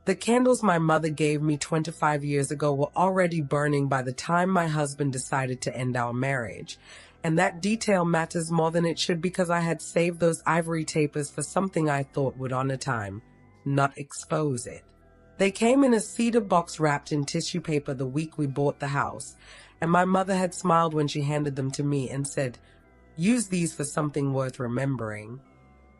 The candles my mother gave me 25 years ago were already burning by the time my husband decided to end our marriage. And that detail matters more than it should because I had saved those ivory tapers for something I thought would honor time, not expose it. They came in a cedar box wrapped in tissue paper the week we bought the house, and my mother had smiled when she handed them to me and said, "Use these for something worth remembering."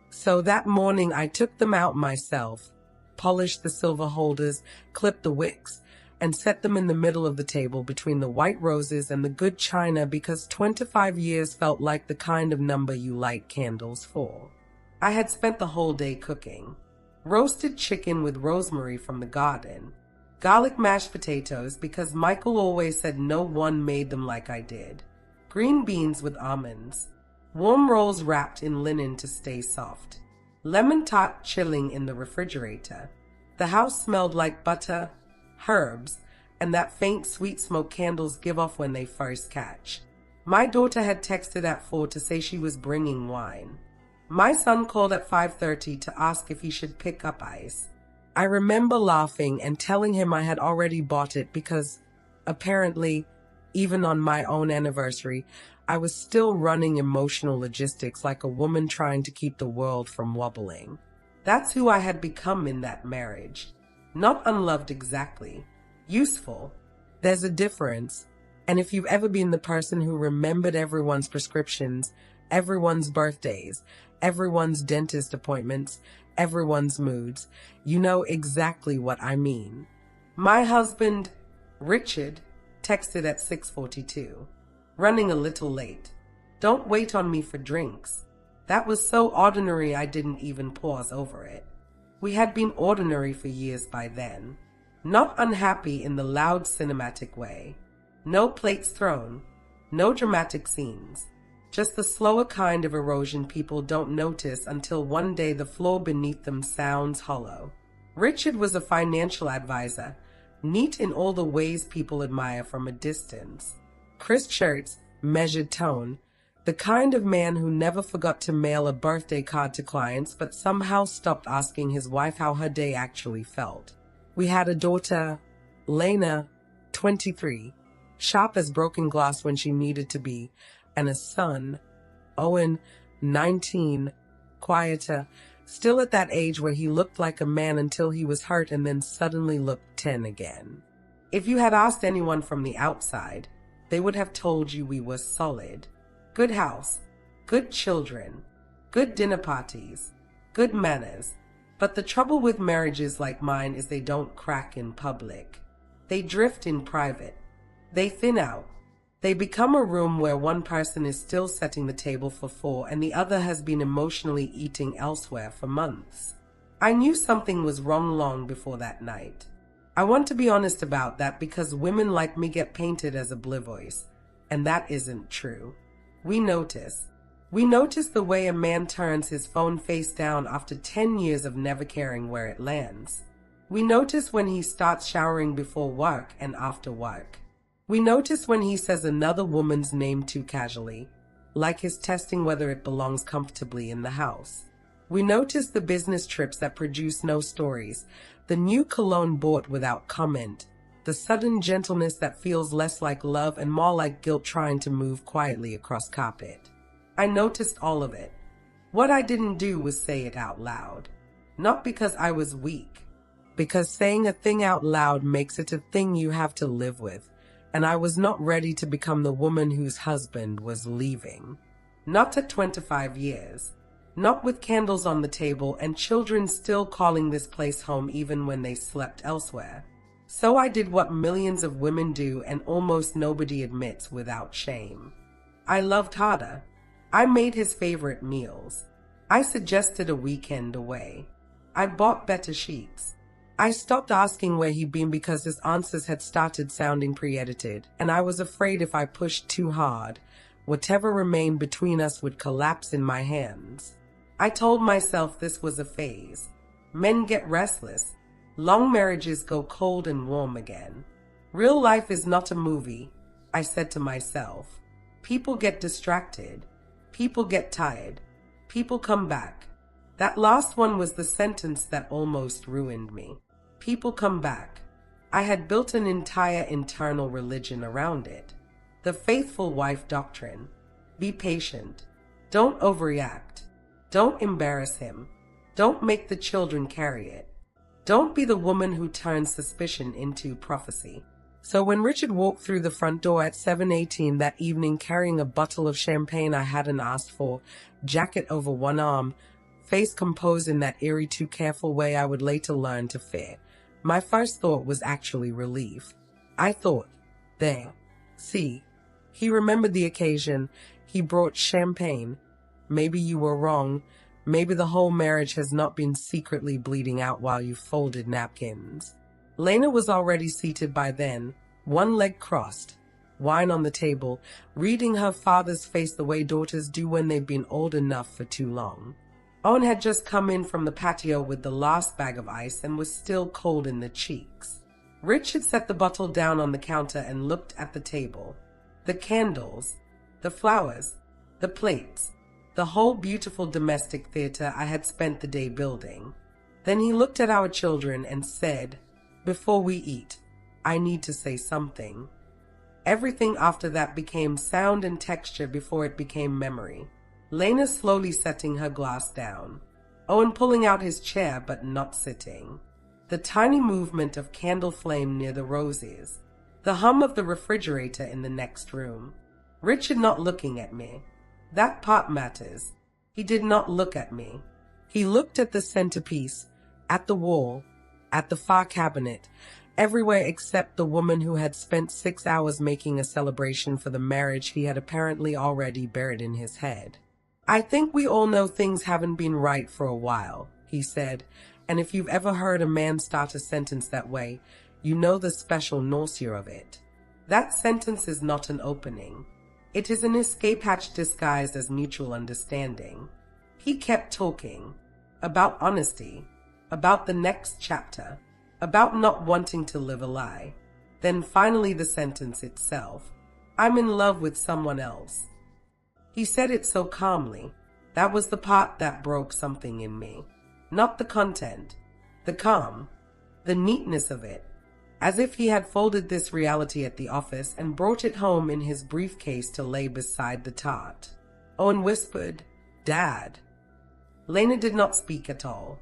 So that morning I took them out myself, polished the silver holders, clipped the wicks, and set them in the middle of the table between the white roses and the good china because 25 years felt like the kind of number you light candles for. I had spent the whole day cooking. Roasted chicken with rosemary from the garden. Garlic mashed potatoes because Michael always said no one made them like I did. Green beans with almonds. Warm rolls wrapped in linen to stay soft. Lemon tart chilling in the refrigerator. The house smelled like butter, herbs, and that faint sweet smoke candles give off when they first catch. My daughter had texted at 4 to say she was bringing wine. My son called at 5:30 to ask if he should pick up ice. I remember laughing and telling him I had already bought it because, apparently, even on my own anniversary, I was still running emotional logistics like a woman trying to keep the world from wobbling. That's who I had become in that marriage. Not unloved exactly. Useful. There's a difference. And if you've ever been the person who remembered everyone's prescriptions, everyone's birthdays, everyone's dentist appointments, everyone's moods, you know exactly what I mean. My husband, Richard, texted at 6:42. Running a little late. Don't wait on me for drinks. That was so ordinary I didn't even pause over it. We had been ordinary for years by then. Not unhappy in the loud cinematic way. No plates thrown. No dramatic scenes. Just the slower kind of erosion people don't notice until one day the floor beneath them sounds hollow. Richard was a financial advisor, neat in all the ways people admire from a distance. Crisp shirts, measured tone, the kind of man who never forgot to mail a birthday card to clients but somehow stopped asking his wife how her day actually felt. We had a daughter, Lena, 23, sharp as broken glass when she needed to be, and a son, Owen, 19, quieter, still at that age where he looked like a man until he was hurt and then suddenly looked 10 again. If you had asked anyone from the outside, they would have told you we were solid. Good house, good children, good dinner parties, good manners. But the trouble with marriages like mine is they don't crack in public. They drift in private. They thin out. They become a room where one person is still setting the table for 4 and the other has been emotionally eating elsewhere for months. I knew something was wrong long before that night. I want to be honest about that because women like me get painted as oblivious, and that isn't true. We notice. We notice the way a man turns his phone face down after 10 years of never caring where it lands. We notice when he starts showering before work and after work. We notice when he says another woman's name too casually, like he's testing whether it belongs comfortably in the house. We notice the business trips that produce no stories, the new cologne bought without comment, the sudden gentleness that feels less like love and more like guilt trying to move quietly across carpet. I noticed all of it. What I didn't do was say it out loud. Not because I was weak, because saying a thing out loud makes it a thing you have to live with, and I was not ready to become the woman whose husband was leaving. Not at 25 years. Not with candles on the table and children still calling this place home even when they slept elsewhere. So I did what millions of women do and almost nobody admits without shame. I loved harder. I made his favorite meals. I suggested a weekend away. I bought better sheets. I stopped asking where he'd been because his answers had started sounding pre-edited, and I was afraid if I pushed too hard, whatever remained between us would collapse in my hands. I told myself this was a phase. Men get restless. Long marriages go cold and warm again. Real life is not a movie, I said to myself. People get distracted. People get tired. People come back. That last one was the sentence that almost ruined me. People come back. I had built an entire internal religion around it. The faithful wife doctrine. Be patient. Don't overreact. Don't embarrass him. Don't make the children carry it. Don't be the woman who turns suspicion into prophecy. So when Richard walked through the front door at 7:18 that evening carrying a bottle of champagne I hadn't asked for, jacket over one arm, face composed in that eerie too careful way I would later learn to fear, my first thought was actually relief. I thought, there. See. He remembered the occasion. He brought champagne. Maybe you were wrong. Maybe the whole marriage has not been secretly bleeding out while you folded napkins. Lena was already seated by then, one leg crossed, wine on the table, reading her father's face the way daughters do when they've been old enough for too long. Owen had just come in from the patio with the last bag of ice and was still cold in the cheeks. Richard set the bottle down on the counter and looked at the table. The candles, the flowers, the plates, the whole beautiful domestic theater I had spent the day building. Then he looked at our children and said, "Before we eat, I need to say something." Everything after that became sound and texture before it became memory. Lena slowly setting her glass down. Owen pulling out his chair but not sitting. The tiny movement of candle flame near the roses. The hum of the refrigerator in the next room. Richard not looking at me. That part matters. He did not look at me. He looked at the centerpiece, at the wall, at the far cabinet, everywhere except the woman who had spent 6 hours making a celebration for the marriage he had apparently already buried in his head. "I think we all know things haven't been right for a while," he said, "and if you've ever heard a man start a sentence that way, you know the special nausea of it. That sentence is not an opening. It is an escape hatch disguised as mutual understanding." He kept talking about honesty, about the next chapter, about not wanting to live a lie. Then finally the sentence itself. "I'm in love with someone else." He said it so calmly. That was the part that broke something in me. Not the content, the calm, the neatness of it. As if he had folded this reality at the office and brought it home in his briefcase to lay beside the tart. Owen whispered, "Dad." Lena did not speak at all.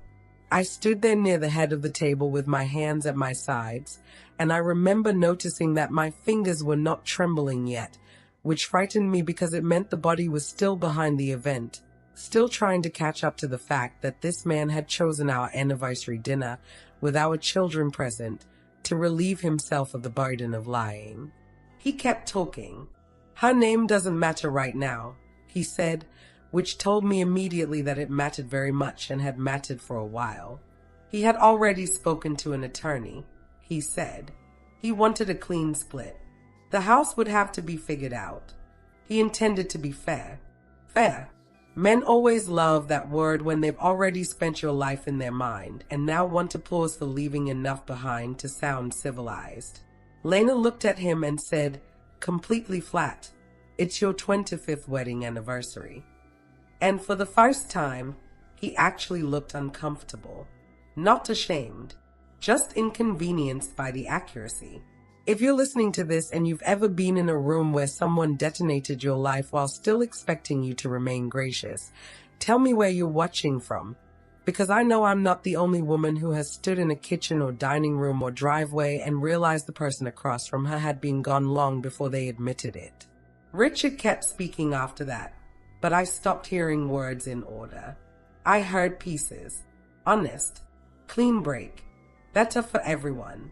I stood there near the head of the table with my hands at my sides, and I remember noticing that my fingers were not trembling yet, which frightened me because it meant the body was still behind the event, still trying to catch up to the fact that this man had chosen our anniversary dinner with our children present to relieve himself of the burden of lying. He kept talking. "Her name doesn't matter right now," he said, which told me immediately that it mattered very much and had mattered for a while. He had already spoken to an attorney, he said. He wanted a clean split. The house would have to be figured out. He intended to be fair. Fair. Men always love that word when they've already spent your life in their mind and now want applause for leaving enough behind to sound civilized. Lena looked at him and said, completely flat, "It's your 25th wedding anniversary." And for the first time, he actually looked uncomfortable. Not ashamed, just inconvenienced by the accuracy. If you're listening to this and you've ever been in a room where someone detonated your life while still expecting you to remain gracious, tell me where you're watching from, because I know I'm not the only woman who has stood in a kitchen or dining room or driveway and realized the person across from her had been gone long before they admitted it. Richard kept speaking after that, but I stopped hearing words in order. I heard pieces. Honest. Clean break. Better for everyone.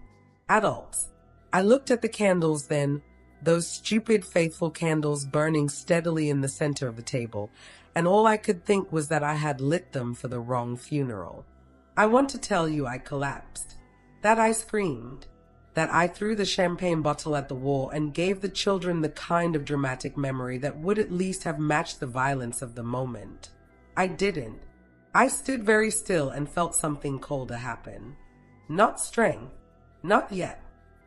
Adults. I looked at the candles then, those stupid faithful candles burning steadily in the center of the table, and all I could think was that I had lit them for the wrong funeral. I want to tell you I collapsed, that I screamed, that I threw the champagne bottle at the wall and gave the children the kind of dramatic memory that would at least have matched the violence of the moment. I didn't. I stood very still and felt something colder happen. Not strength. Not yet.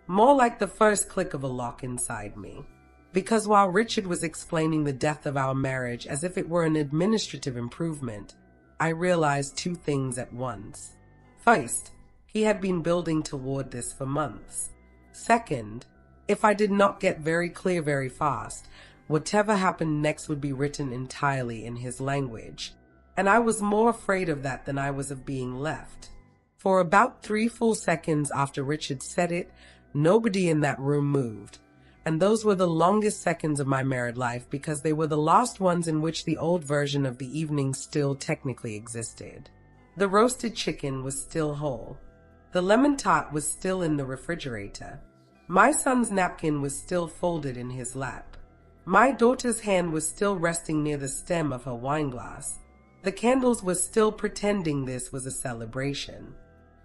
More like the first click of a lock inside me. Because while Richard was explaining the death of our marriage as if it were an administrative improvement, I realized two things at once. First, He had been building toward this for months. Second, if I did not get very clear very fast, whatever happened next would be written entirely in his language, and I was more afraid of that than I was of being left. For about 3 full seconds after Richard said it, nobody in that room moved, and those were the longest seconds of my married life because they were the last ones in which the old version of the evening still technically existed. The roasted chicken was still whole. The lemon tart was still in the refrigerator. My son's napkin was still folded in his lap. My daughter's hand was still resting near the stem of her wineglass. The candles were still pretending this was a celebration.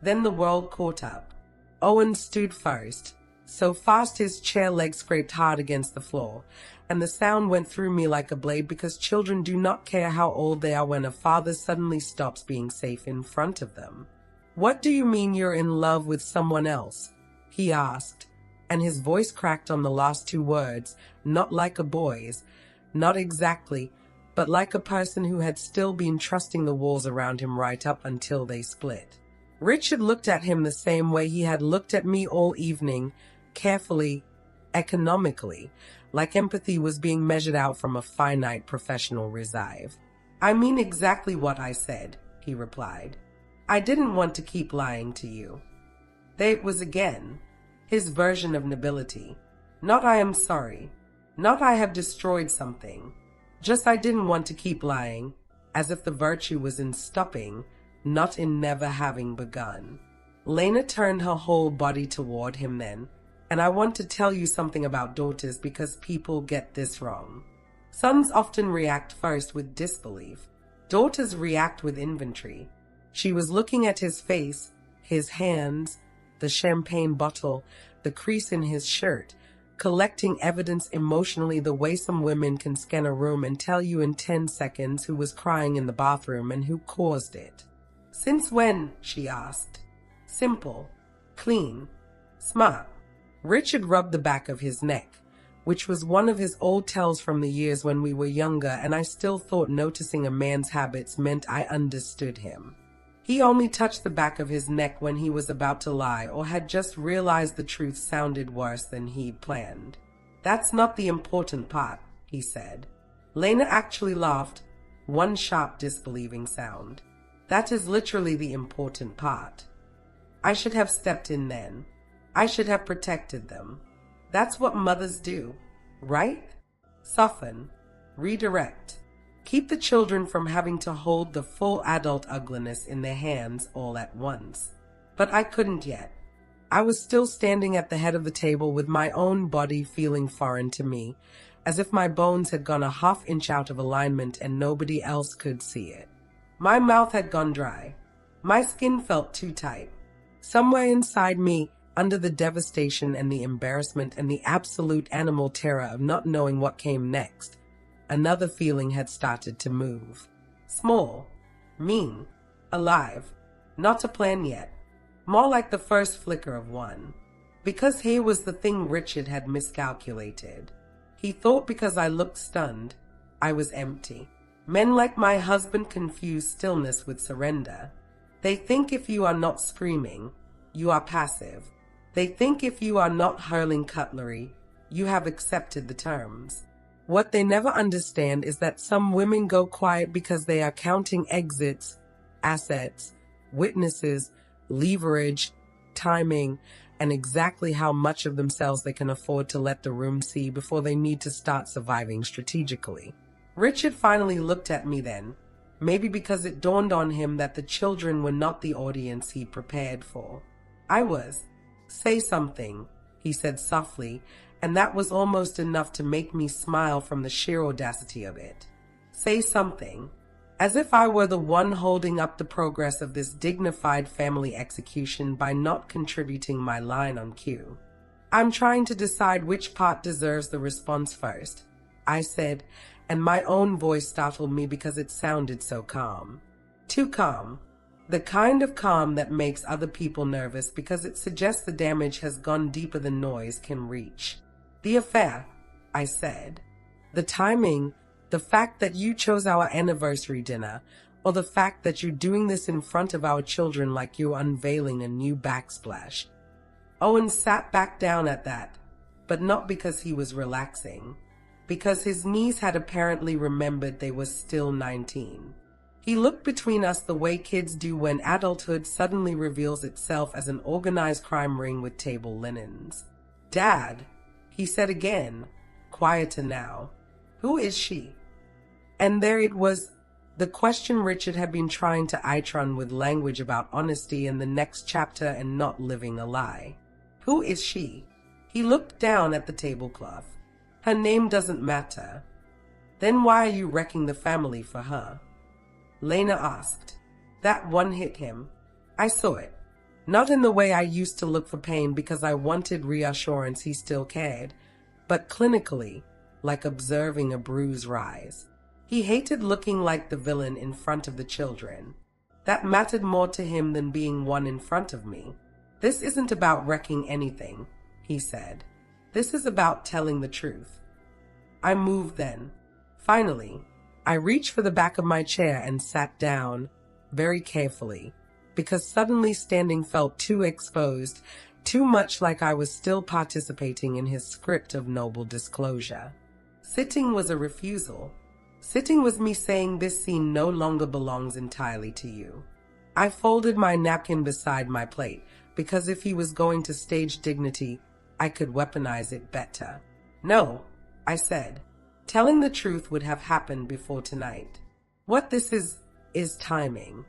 Then the world caught up. Owen stood first, so fast his chair legs scraped hard against the floor, and the sound went through me like a blade because children do not care how old they are when a father suddenly stops being safe in front of them. "What do you mean you're in love with someone else?" he asked, and his voice cracked on the last 2 words, not like a boy's, not exactly, but like a person who had still been trusting the walls around him right up until they split. Richard looked at him the same way he had looked at me all evening, carefully, economically, like empathy was being measured out from a finite professional reserve. "I mean exactly what I said," he replied. "I didn't want to keep lying to you." There it was again, his version of nobility. Not "I am sorry," not "I have destroyed something," just "I didn't want to keep lying," as if the virtue was in stopping, not in never having begun. Lena turned her whole body toward him then, and "I want to tell you something about daughters because people get this wrong. Sons often react first with disbelief. Daughters react with inventory." She was looking at his face, his hands, the champagne bottle, the crease in his shirt, collecting evidence emotionally the way some women can scan a room and tell you in 10 seconds who was crying in the bathroom and who caused it. "Since when?" she asked. "Simple, clean, smart." Richard rubbed the back of his neck, which was one of his old tells from the years when we were younger, and I still thought noticing a man's habits meant I understood him. He only touched the back of his neck when he was about to lie or had just realized the truth sounded worse than he'd planned. "That's not the important part," he said. Lena actually laughed, one sharp disbelieving sound. "That is literally the important part. I should have stepped in then. I should have protected them. That's what mothers do, right? Soften, redirect. Keep the children from having to hold the full adult ugliness in their hands all at once." But I couldn't yet. I was still standing at the head of the table with my own body feeling foreign to me, as if my bones had gone a half inch out of alignment and nobody else could see it. My mouth had gone dry. My skin felt too tight. Somewhere inside me, under the devastation and the embarrassment and the absolute animal terror of not knowing what came next, another feeling had started to move. Small, mean, alive, not a plan yet, more like the first flicker of one. Because here was the thing Richard had miscalculated. He thought because I looked stunned, I was empty. Men like my husband confuse stillness with surrender. They think if you are not screaming, you are passive. They think if you are not hurling cutlery, you have accepted the terms. What they never understand is that some women go quiet because they are counting exits, assets, witnesses, leverage, timing, and exactly how much of themselves they can afford to let the room see before they need to start surviving strategically. Richard finally looked at me then, maybe because it dawned on him that the children were not the audience he prepared for. I was. "Say something," he said softly, and that was almost enough to make me smile from the sheer audacity of it. "Say something." As if I were the one holding up the progress of this dignified family execution by not contributing my line on cue. "I'm trying to decide which part deserves the response first," I said, and my own voice startled me because it sounded so calm. Too calm. The kind of calm that makes other people nervous because it suggests the damage has gone deeper than noise can reach. "The affair," I said. "The timing, the fact that you chose our anniversary dinner, or the fact that you're doing this in front of our children like you're unveiling a new backsplash. Owen sat back down at that, but not because he was relaxing, because his knees had apparently remembered they were still 19. He looked between us the way kids do when adulthood suddenly reveals itself as an organized crime ring with table linens. "Dad," he said again, quieter now, "who is she?" And there it was, the question Richard had been trying to outrun with language about honesty in the next chapter and not living a lie. Who is she? He looked down at the tablecloth. Her name doesn't matter. Then why are you wrecking the family for her? Lena asked. That one hit him. I saw it. Not in the way I used to look for pain because I wanted reassurance he still cared, but clinically, like observing a bruise rise. He hated looking like the villain in front of the children. That mattered more to him than being one in front of me. This isn't about wrecking anything, he said. This is about telling the truth. I moved then. Finally, I reached for the back of my chair and sat down, very carefully, because suddenly standing felt too exposed, too much like I was still participating in his script of noble disclosure. Sitting was a refusal. Sitting was me saying this scene no longer belongs entirely to you. I folded my napkin beside my plate, because if he was going to stage dignity, I could weaponize it better. No, I said. Telling the truth would have happened before tonight. What this is timing.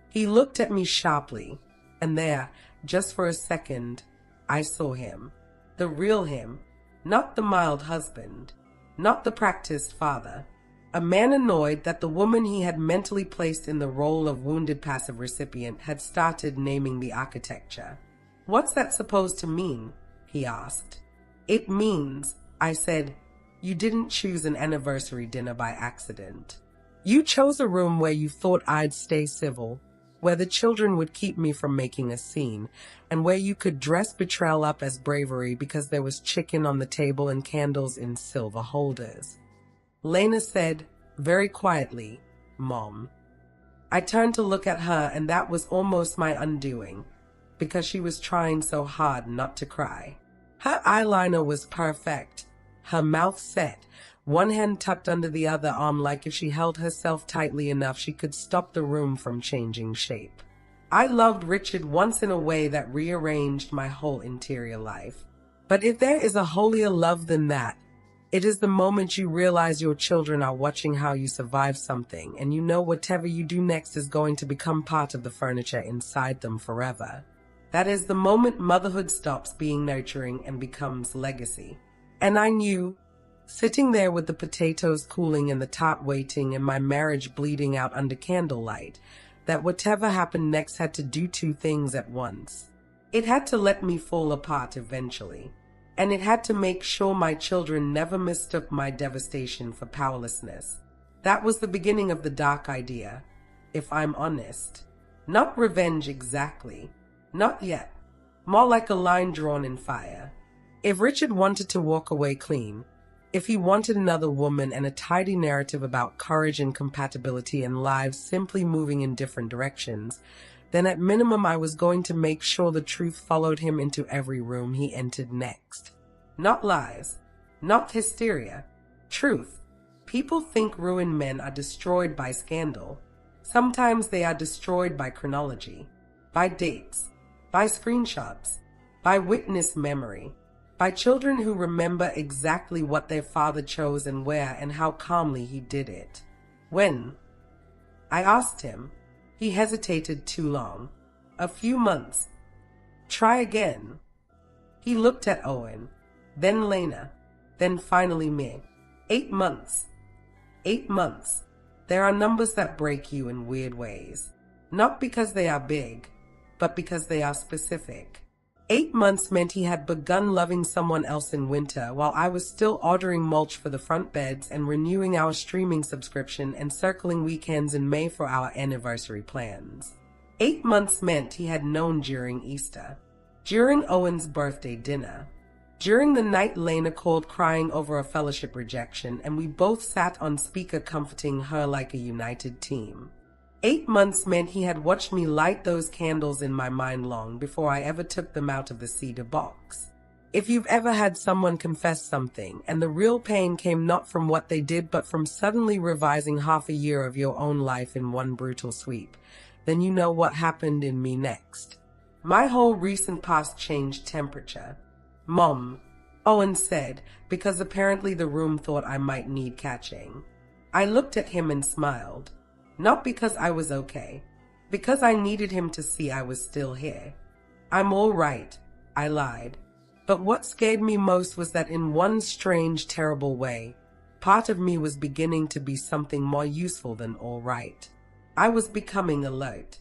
He looked at me sharply, and there, just for a second, I saw him. The real him, not the mild husband, not the practiced father. A man annoyed that the woman he had mentally placed in the role of wounded passive recipient had started naming the architecture. What's that supposed to mean? He asked. It means, I said, you didn't choose an anniversary dinner by accident. You chose a room where you thought I'd stay civil, where the children would keep me from making a scene, and where you could dress betrayal up as bravery because there was chicken on the table and candles in silver holders. Lena said, very quietly, Mom. I turned to look at her, and that was almost my undoing, because she was trying so hard not to cry. Her eyeliner was perfect, her mouth set, one hand tucked under the other arm like if she held herself tightly enough she could stop the room from changing shape. I loved Richard once in a way that rearranged my whole interior life. But if there is a holier love than that, it is the moment you realize your children are watching how you survive something, and you know whatever you do next is going to become part of the furniture inside them forever. That is the moment motherhood stops being nurturing and becomes legacy. And I knew, sitting there with the potatoes cooling and the tot waiting and my marriage bleeding out under candlelight, that whatever happened next had to do two things at once. It had to let me fall apart eventually. And it had to make sure my children never mistook my devastation for powerlessness. That was the beginning of the dark idea, if I'm honest. Not revenge exactly. Not yet. More like a line drawn in fire. If Richard wanted to walk away clean, if he wanted another woman and a tidy narrative about courage and compatibility and lives simply moving in different directions, then at minimum I was going to make sure the truth followed him into every room he entered next. Not lies. Not hysteria. Truth. People think ruined men are destroyed by scandal. Sometimes they are destroyed by chronology, by dates, by screenshots, by witness memory, by children who remember exactly what their father chose and where and how calmly he did it. When? I asked him. He hesitated too long. A few months. Try again. He looked at Owen, then Lena, then finally me. 8 months. 8 months. There are numbers that break you in weird ways. Not because they are big, but because they are specific. 8 months meant he had begun loving someone else in winter while I was still ordering mulch for the front beds and renewing our streaming subscription and circling weekends in May for our anniversary plans. 8 months meant he had known during Easter, during Owen's birthday dinner, during the night Lena called crying over a fellowship rejection and we both sat on speaker comforting her like a united team. 8 months meant he had watched me light those candles in my mind long before I ever took them out of the cedar box. If you've ever had someone confess something, and the real pain came not from what they did but from suddenly revising half a year of your own life in one brutal sweep, then you know what happened in me next. My whole recent past changed temperature. "Mom," Owen said, because apparently the room thought I might need catching. I looked at him and smiled. Not because I was okay, because I needed him to see I was still here. "I'm all right," I lied. But what scared me most was that in one strange, terrible way, part of me was beginning to be something more useful than all right. I was becoming alert.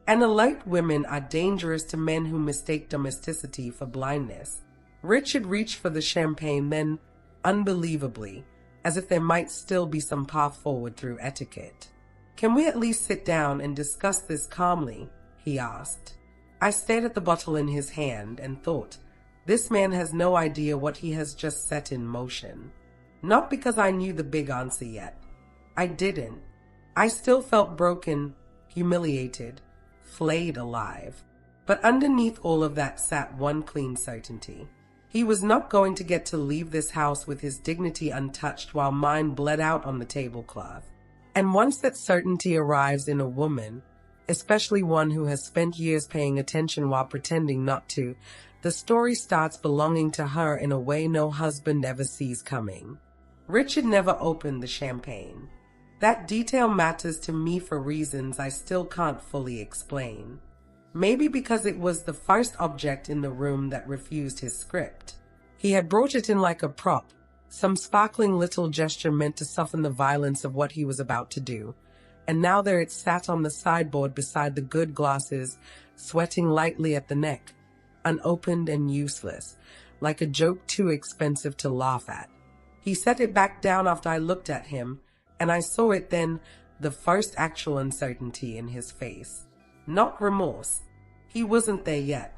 And alert women are dangerous to men who mistake domesticity for blindness. Richard reached for the champagne, then, unbelievably, as if there might still be some path forward through etiquette. "Can we at least sit down and discuss this calmly?" he asked. I stared at the bottle in his hand and thought, this man has no idea what he has just set in motion. Not because I knew the big answer yet. I didn't. I still felt broken, humiliated, flayed alive. But underneath all of that sat one clean certainty. He was not going to get to leave this house with his dignity untouched while mine bled out on the tablecloth. And once that certainty arrives in a woman, especially one who has spent years paying attention while pretending not to, the story starts belonging to her in a way no husband ever sees coming. Richard never opened the champagne. That detail matters to me for reasons I still can't fully explain. Maybe because it was the first object in the room that refused his script. He had brought it in like a prop, some sparkling little gesture meant to soften the violence of what he was about to do. And now there it sat on the sideboard beside the good glasses, sweating lightly at the neck, unopened and useless, like a joke too expensive to laugh at. He set it back down after I looked at him, and I saw it then, the first actual uncertainty in his face. Not remorse. He wasn't there yet.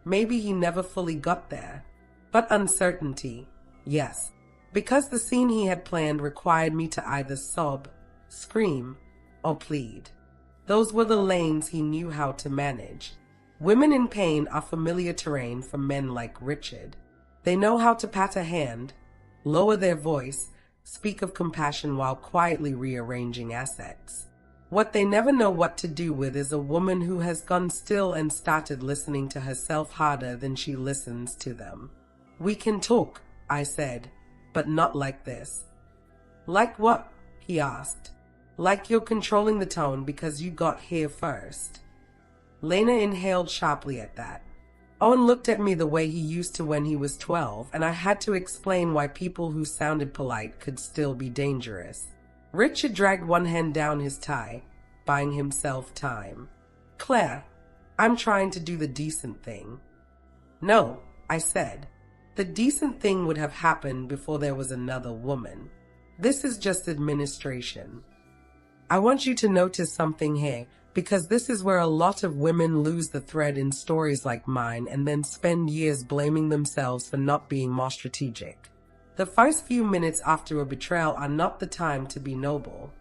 Maybe he never fully got there. But uncertainty, yes. Because the scene he had planned required me to either sob, scream, or plead. Those were the lanes he knew how to manage. Women in pain are familiar terrain for men like Richard. They know how to pat a hand, lower their voice, speak of compassion while quietly rearranging assets. What they never know what to do with is a woman who has gone still and started listening to herself harder than she listens to them. "We can talk," I said, "but not like this." "Like what?" he asked. "Like you're controlling the tone because you got here first." Lena inhaled sharply at that. Owen looked at me the way he used to when he was 12, and I had to explain why people who sounded polite could still be dangerous. Richard dragged one hand down his tie, buying himself time. "Claire, I'm trying to do the decent thing." "No," I said. "The decent thing would have happened before there was another woman. This is just administration. I want you to notice something here, because this is where a lot of women lose the thread in stories like mine and then spend years blaming themselves for not being more strategic. The first few minutes after a betrayal are not the time to be noble.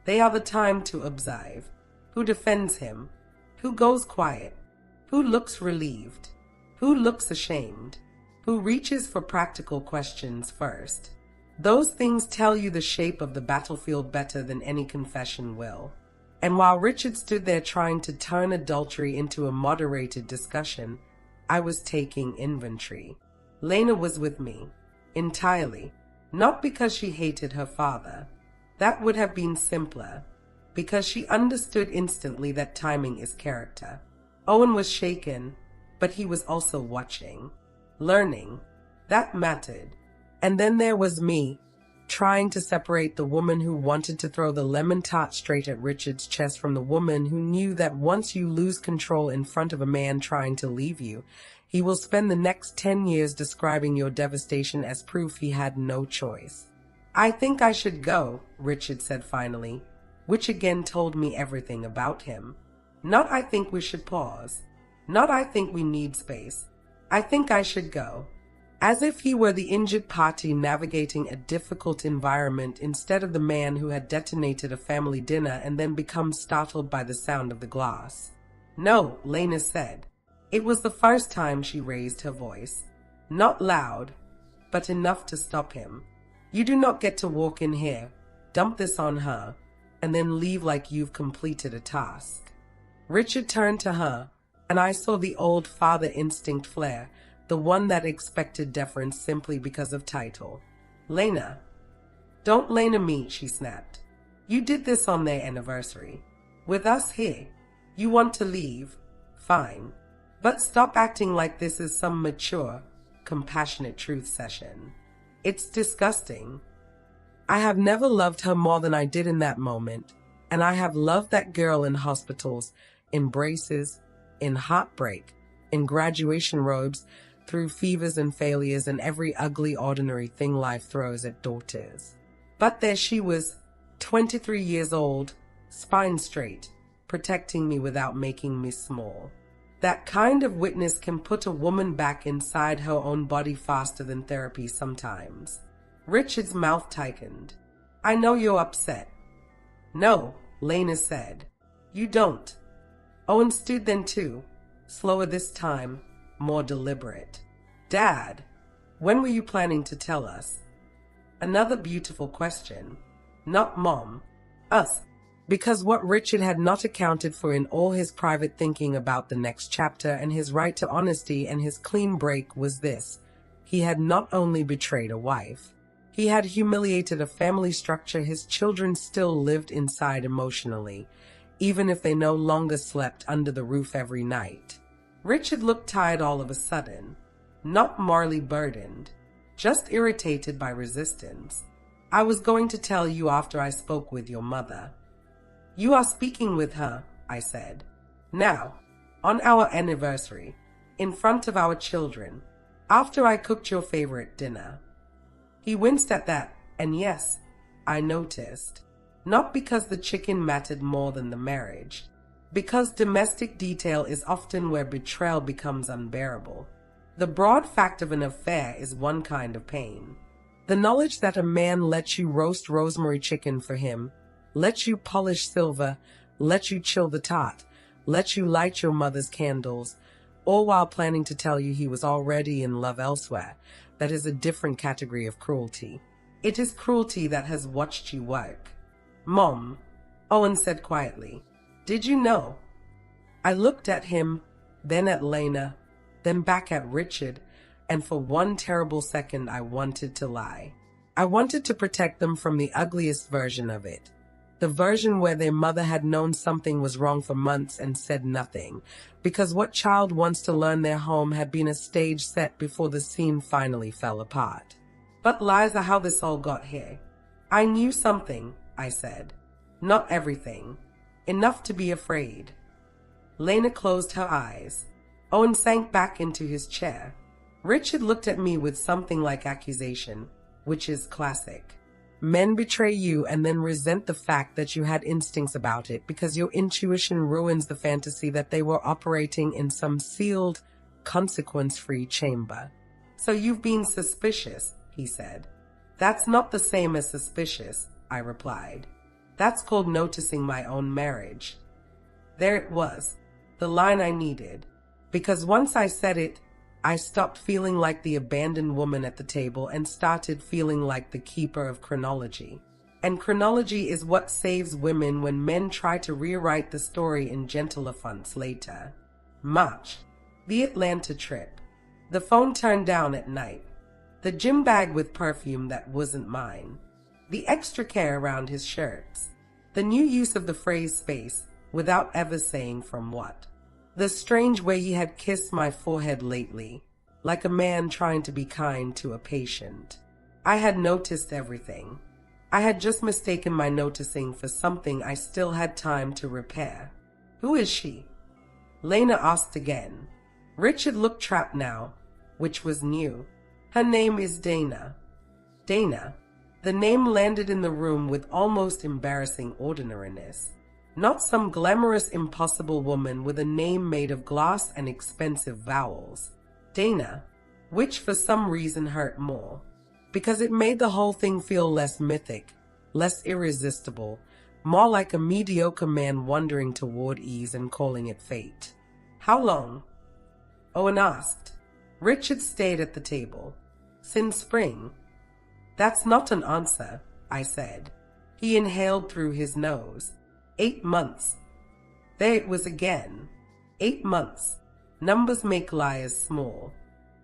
They are the time to observe. Who defends him? Who goes quiet? Who looks relieved? Who looks ashamed? Who reaches for practical questions first? Those things tell you the shape of the battlefield better than any confession will. And while Richard stood there trying to turn adultery into a moderated discussion, I was taking inventory. Lena was with me, entirely, not because she hated her father. That would have been simpler, because she understood instantly that timing is character. Owen was shaken, but he was also watching, learning. That mattered. And then there was me, trying to separate the woman who wanted to throw the lemon tart straight at Richard's chest from the woman who knew that once you lose control in front of a man trying to leave you, he will spend the next 10 years describing your devastation as proof he had no choice. "I think I should go," Richard said finally, which again told me everything about him. Not "I think we should pause." Not "I think we need space." I think I should go. as if he were the injured party navigating a difficult environment instead of the man who had detonated a family dinner and then become startled by the sound of the glass. "No," Lena said. It was the first time she raised her voice. Not loud, but enough to stop him. "You do not get to walk in here, dump this on her, and then leave like you've completed a task." Richard turned to her, and I saw the old father instinct flare, the one that expected deference simply because of title. "Lena." "Don't Lena me," she snapped. "You did this on their anniversary. With us here. You want to leave? Fine. But stop acting like this is some mature, compassionate truth session. It's disgusting. I have never loved her more than I did in that moment, and I have loved that girl in hospitals, in braces, in heartbreak, in graduation robes, through fevers and failures and every ugly ordinary thing life throws at daughters. But there she was, 23 years old, spine straight, protecting me without making me small. That kind of witness can put a woman back inside her own body faster than therapy sometimes." Richard's mouth tightened. "I know you're upset." "No," Lena said. "You don't." Owen stood then too, slower this time, more deliberate. "Dad, when were you planning to tell us?" Another beautiful question. Not Mom, us. Because what Richard had not accounted for in all his private thinking about the next chapter and his right to honesty and his clean break was this: he had not only betrayed a wife, he had humiliated a family structure his children still lived inside emotionally, even if they no longer slept under the roof every night. Richard looked tired all of a sudden, not morally burdened, just irritated by resistance. "I was going to tell you after I spoke with your mother." "You are speaking with her," I said. "Now, on our anniversary, in front of our children, after I cooked your favorite dinner." He winced at that, and yes, I noticed. Not because the chicken mattered more than the marriage, because domestic detail is often where betrayal becomes unbearable. The broad fact of an affair is one kind of pain. The knowledge that a man lets you roast rosemary chicken for him, lets you polish silver, lets you chill the tot, lets you light your mother's candles, all while planning to tell you he was already in love elsewhere, that is a different category of cruelty. It is cruelty that has watched you work. "Mom," Owen said quietly, "did you know?" I looked at him, then at Lena, then back at Richard, and for one terrible second I wanted to lie. I wanted to protect them from the ugliest version of it. The version where their mother had known something was wrong for months and said nothing, because what child wants to learn their home had been a stage set before the scene finally fell apart. "But Liza, how this all got here?" "I knew something," I said. "Not everything. Enough to be afraid." Lena closed her eyes. Owen sank back into his chair. Richard looked at me with something like accusation, which is classic. Men betray you and then resent the fact that you had instincts about it because your intuition ruins the fantasy that they were operating in some sealed, consequence-free chamber. "So you've been suspicious," he said. "That's not the same as suspicious," I replied. "That's called noticing my own marriage." There it was, the line I needed, because once I said it, I stopped feeling like the abandoned woman at the table and started feeling like the keeper of chronology. And chronology is what saves women when men try to rewrite the story in gentler fonts later. March. The Atlanta trip. The phone turned down at night. The gym bag with perfume that wasn't mine. The extra care around his shirts. The new use of the phrase space without ever saying from what. The strange way he had kissed my forehead lately, like a man trying to be kind to a patient. I had noticed everything. I had just mistaken my noticing for something I still had time to repair. "Who is she?" Lena asked again. Richard looked trapped now, which was new. "Her name is Dana." Dana. The name landed in the room with almost embarrassing ordinariness. Not some glamorous, impossible woman with a name made of glass and expensive vowels. Dana. which for some reason hurt more, because it made the whole thing feel less mythic, less irresistible, more like a mediocre man wandering toward ease and calling it fate. How long? Owen asked. Richard stayed at the table. Since spring. That's not an answer, I said. He inhaled through his nose. 8 months. There it was again. 8 months. Numbers make liars small.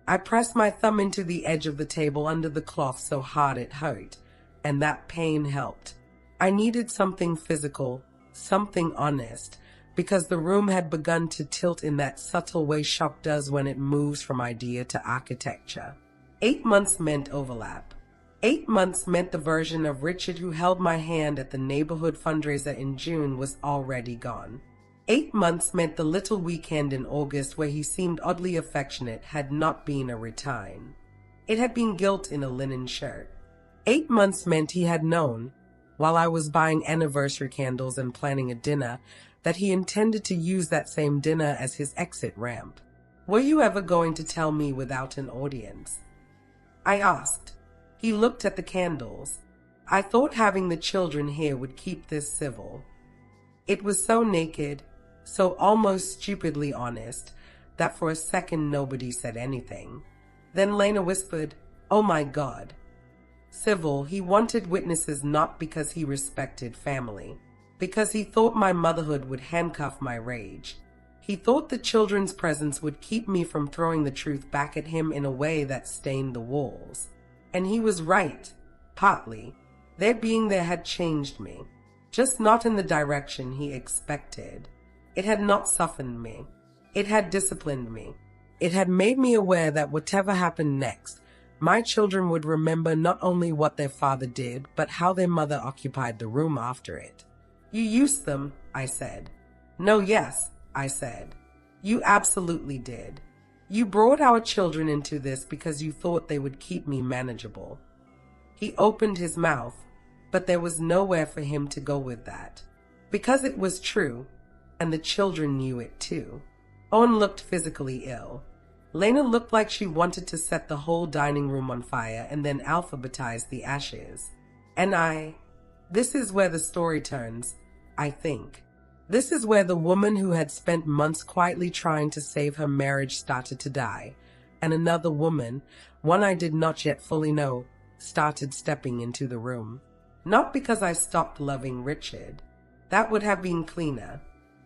I pressed my thumb into the edge of the table under the cloth so hard it hurt, and that pain helped. I needed something physical, something honest, because the room had begun to tilt in that subtle way shock does when it moves from idea to architecture. 8 months meant overlap. 8 months meant the version of Richard who held my hand at the neighborhood fundraiser in June was already gone. 8 months meant the little weekend in August where he seemed oddly affectionate had not been a routine. It had been guilt in a linen shirt. 8 months meant he had known, while I was buying anniversary candles and planning a dinner, that he intended to use that same dinner as his exit ramp. Were you ever going to tell me without an audience? I asked. He looked at the candles. I thought having the children here would keep this civil. It was so naked, so almost stupidly honest, that for a second nobody said anything. Then Lena whispered, "Oh my God." Civil, he wanted witnesses not because he respected family, because he thought my motherhood would handcuff my rage. He thought the children's presence would keep me from throwing the truth back at him in a way that stained the walls. And he was right, partly. Their being there had changed me, just not in the direction he expected. It had not softened me. It had disciplined me. It had made me aware that whatever happened next, my children would remember not only what their father did, but how their mother occupied the room after it. You used them, I said. No, yes, I said. You absolutely did. You brought our children into this because you thought they would keep me manageable. He opened his mouth, but there was nowhere for him to go with that. Because it was true, and the children knew it too. Owen looked physically ill. Lena looked like she wanted to set the whole dining room on fire and then alphabetize the ashes. And this is where the story turns, I think. This is where the woman who had spent months quietly trying to save her marriage started to die, and another woman, one I did not yet fully know, started stepping into the room. Not because I stopped loving Richard. That would have been cleaner.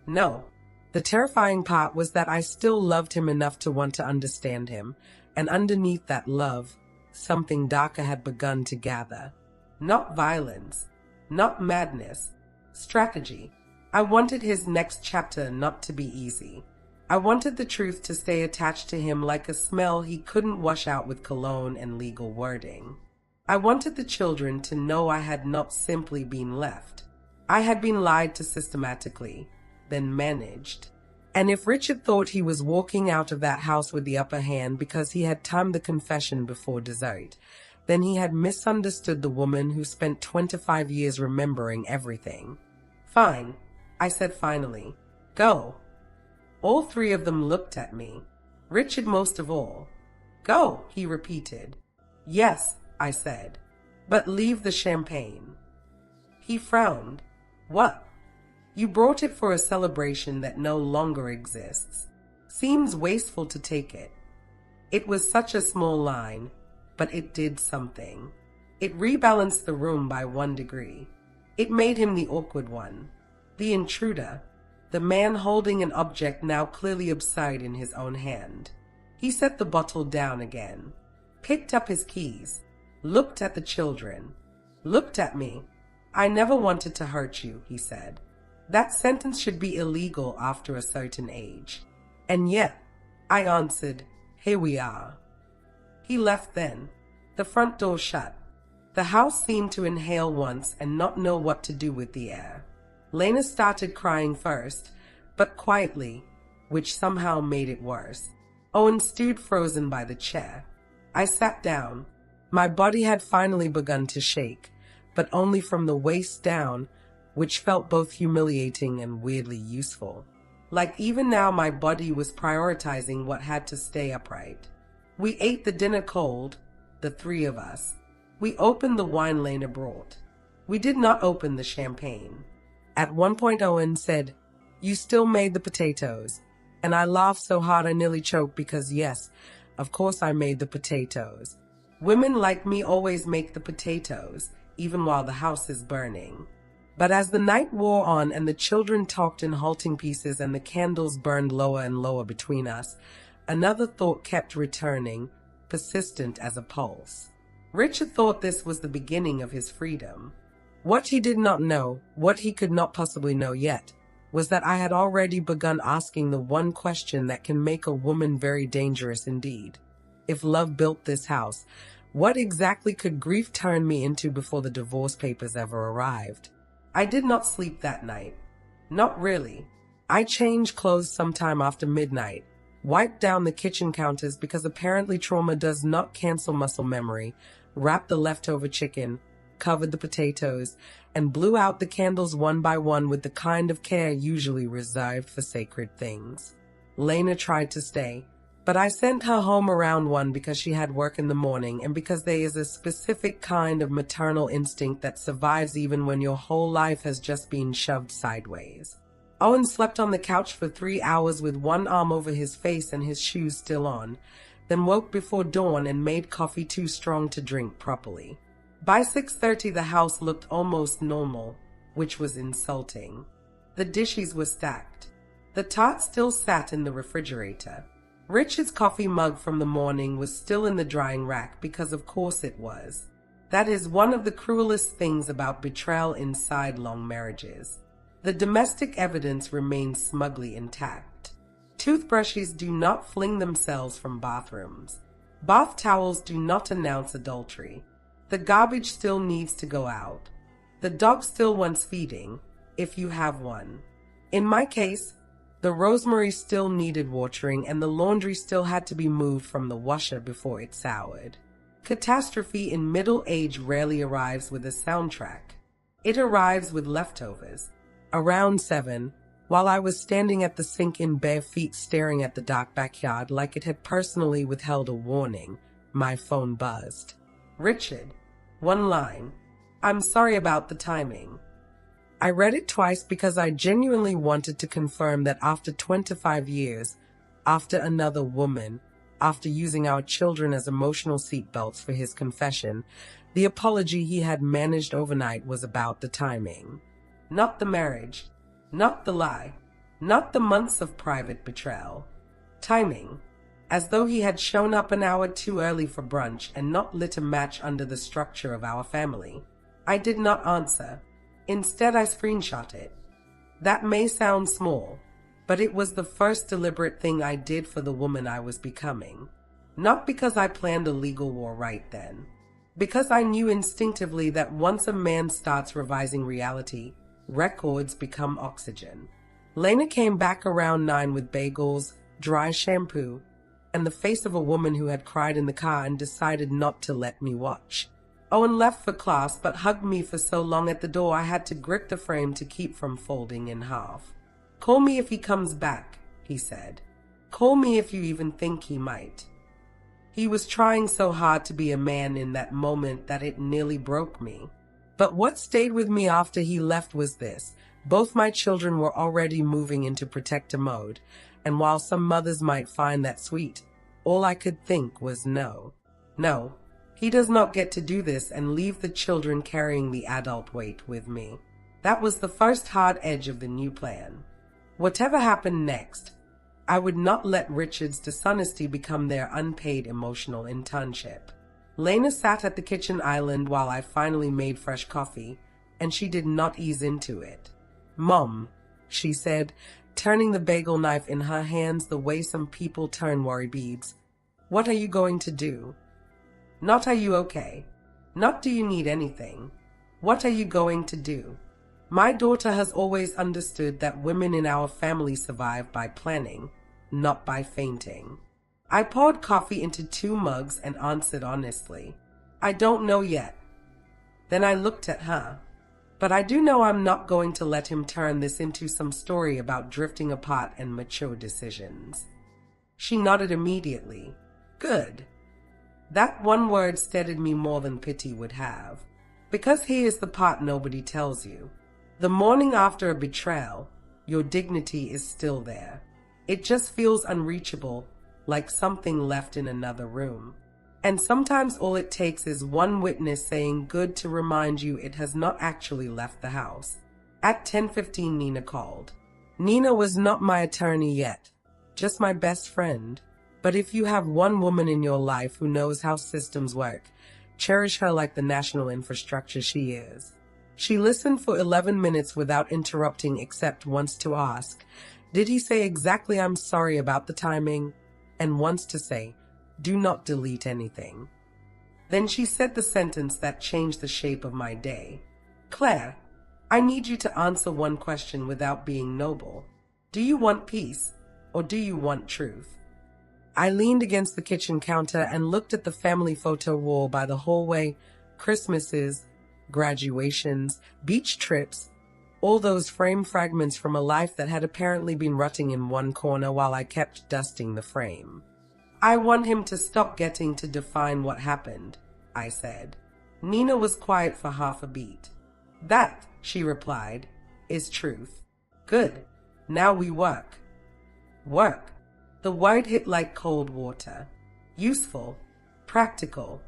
No. The terrifying part was that I still loved him enough to want to understand him, and underneath that love, something darker had begun to gather. Not violence, not madness, strategy. I wanted his next chapter not to be easy. I wanted the truth to stay attached to him like a smell he couldn't wash out with cologne and legal wording. I wanted the children to know I had not simply been left. I had been lied to systematically, then managed. And if Richard thought he was walking out of that house with the upper hand because he had timed the confession before dessert, then he had misunderstood the woman who spent 25 years remembering everything. Fine, I said finally. Go. All three of them looked at me. Richard most of all. Go, he repeated. Yes, I said, but leave the champagne. He frowned. What? You brought it for a celebration that no longer exists. Seems wasteful to take it. It was such a small line, but it did something. It rebalanced the room by 1 degree. It made him the awkward one, the intruder, the man holding an object now clearly absurd in his own hand. He set the bottle down again, picked up his keys, looked at the children, looked at me. I never wanted to hurt you, he said. That sentence should be illegal after a certain age. And yet, I answered, here we are. He left then. The front door shut. The house seemed to inhale once and not know what to do with the air. Lena started crying first, but quietly, which somehow made it worse. Owen stood frozen by the chair. I sat down. My body had finally begun to shake, but only from the waist down, which felt both humiliating and weirdly useful. Like even now my body was prioritizing what had to stay upright. We ate the dinner cold, the three of us. We opened the wine Lena brought. We did not open the champagne. At one point Owen said, "You still made the potatoes." And I laughed so hard I nearly choked because yes, of course I made the potatoes. Women like me always make the potatoes, even while the house is burning. But as the night wore on and the children talked in halting pieces and the candles burned lower and lower between us, another thought kept returning, persistent as a pulse. Richard thought this was the beginning of his freedom. What he did not know, what he could not possibly know yet, was that I had already begun asking the one question that can make a woman very dangerous indeed. If love built this house, what exactly could grief turn me into before the divorce papers ever arrived? I did not sleep that night. Not really. I changed clothes sometime after midnight, wiped down the kitchen counters because apparently trauma does not cancel muscle memory, wrapped the leftover chicken, covered the potatoes, and blew out the candles one by one with the kind of care usually reserved for sacred things. Lena tried to stay, but I sent her home around 1 because she had work in the morning and because there is a specific kind of maternal instinct that survives even when your whole life has just been shoved sideways. Owen slept on the couch for 3 hours with one arm over his face and his shoes still on, then woke before dawn and made coffee too strong to drink properly. By 6:30 the house looked almost normal, which was insulting. The dishes were stacked. The tart still sat in the refrigerator. Richard's coffee mug from the morning was still in the drying rack because of course it was. That is one of the cruelest things about betrayal inside long marriages. The domestic evidence remains smugly intact. Toothbrushes do not fling themselves from bathrooms. Bath towels do not announce adultery. The garbage still needs to go out. The dog still wants feeding, if you have one. In my case, the rosemary still needed watering and the laundry still had to be moved from the washer before it soured. Catastrophe in middle age rarely arrives with a soundtrack. It arrives with leftovers. Around 7, while I was standing at the sink in bare feet staring at the dark backyard like it had personally withheld a warning, my phone buzzed. Richard. One line. "I'm sorry about the timing." I read it twice because I genuinely wanted to confirm that after 25 years, after another woman, after using our children as emotional seatbelts for his confession, the apology he had managed overnight was about the timing. Not the marriage, not the lie, not the months of private betrayal. Timing. As though he had shown up an hour too early for brunch and not lit a match under the structure of our family. I did not answer. Instead, I screenshot it. That may sound small, but it was the first deliberate thing I did for the woman I was becoming. Not because I planned a legal war right then. Because I knew instinctively that once a man starts revising reality, records become oxygen. Lena came back around 9 with bagels, dry shampoo, and the face of a woman who had cried in the car and decided not to let me watch. Owen left for class but hugged me for so long at the door I had to grip the frame to keep from folding in half. "Call me if he comes back," he said. "Call me if you even think he might." He was trying so hard to be a man in that moment that it nearly broke me. But what stayed with me after he left was this. Both my children were already moving into protector mode, and while some mothers might find that sweet, all I could think was no. No, he does not get to do this and leave the children carrying the adult weight with me. That was the first hard edge of the new plan. Whatever happened next, I would not let Richard's dishonesty become their unpaid emotional internship. Lena sat at the kitchen island while I finally made fresh coffee, and she did not ease into it. "Mom," she said, turning the bagel knife in her hands the way some people turn worry beads, "what are you going to do? Not are you okay? Not do you need anything? What are you going to do?" My daughter has always understood that women in our family survive by planning, not by fainting. I poured coffee into 2 mugs and answered honestly, "I don't know yet." Then I looked at her. "But I do know I'm not going to let him turn this into some story about drifting apart and mature decisions." She nodded immediately. "Good. That one word steadied me more than pity would have. Because here's the part nobody tells you. The morning after a betrayal, your dignity is still there. It just feels unreachable, like something left in another room. And sometimes all it takes is one witness saying good to remind you it has not actually left the house. At 10:15, Nina called. Nina was not my attorney yet, just my best friend. But if you have one woman in your life who knows how systems work, cherish her like the national infrastructure she is. She listened for 11 minutes without interrupting except once to ask, "Did he say exactly I'm sorry about the timing?" And once to say, "Do not delete anything." Then she said the sentence that changed the shape of my day. "Claire, I need you to answer one question without being noble. Do you want peace, or do you want truth?" I leaned against the kitchen counter and looked at the family photo wall by the hallway. Christmases, graduations, beach trips, all those frame fragments from a life that had apparently been rotting in one corner while I kept dusting the frame. "I want him to stop getting to define what happened," I said. Nina was quiet for half a beat. "That," she replied, "is truth." "Good. Now we work." Work. The word hit like cold water. Useful. Practical.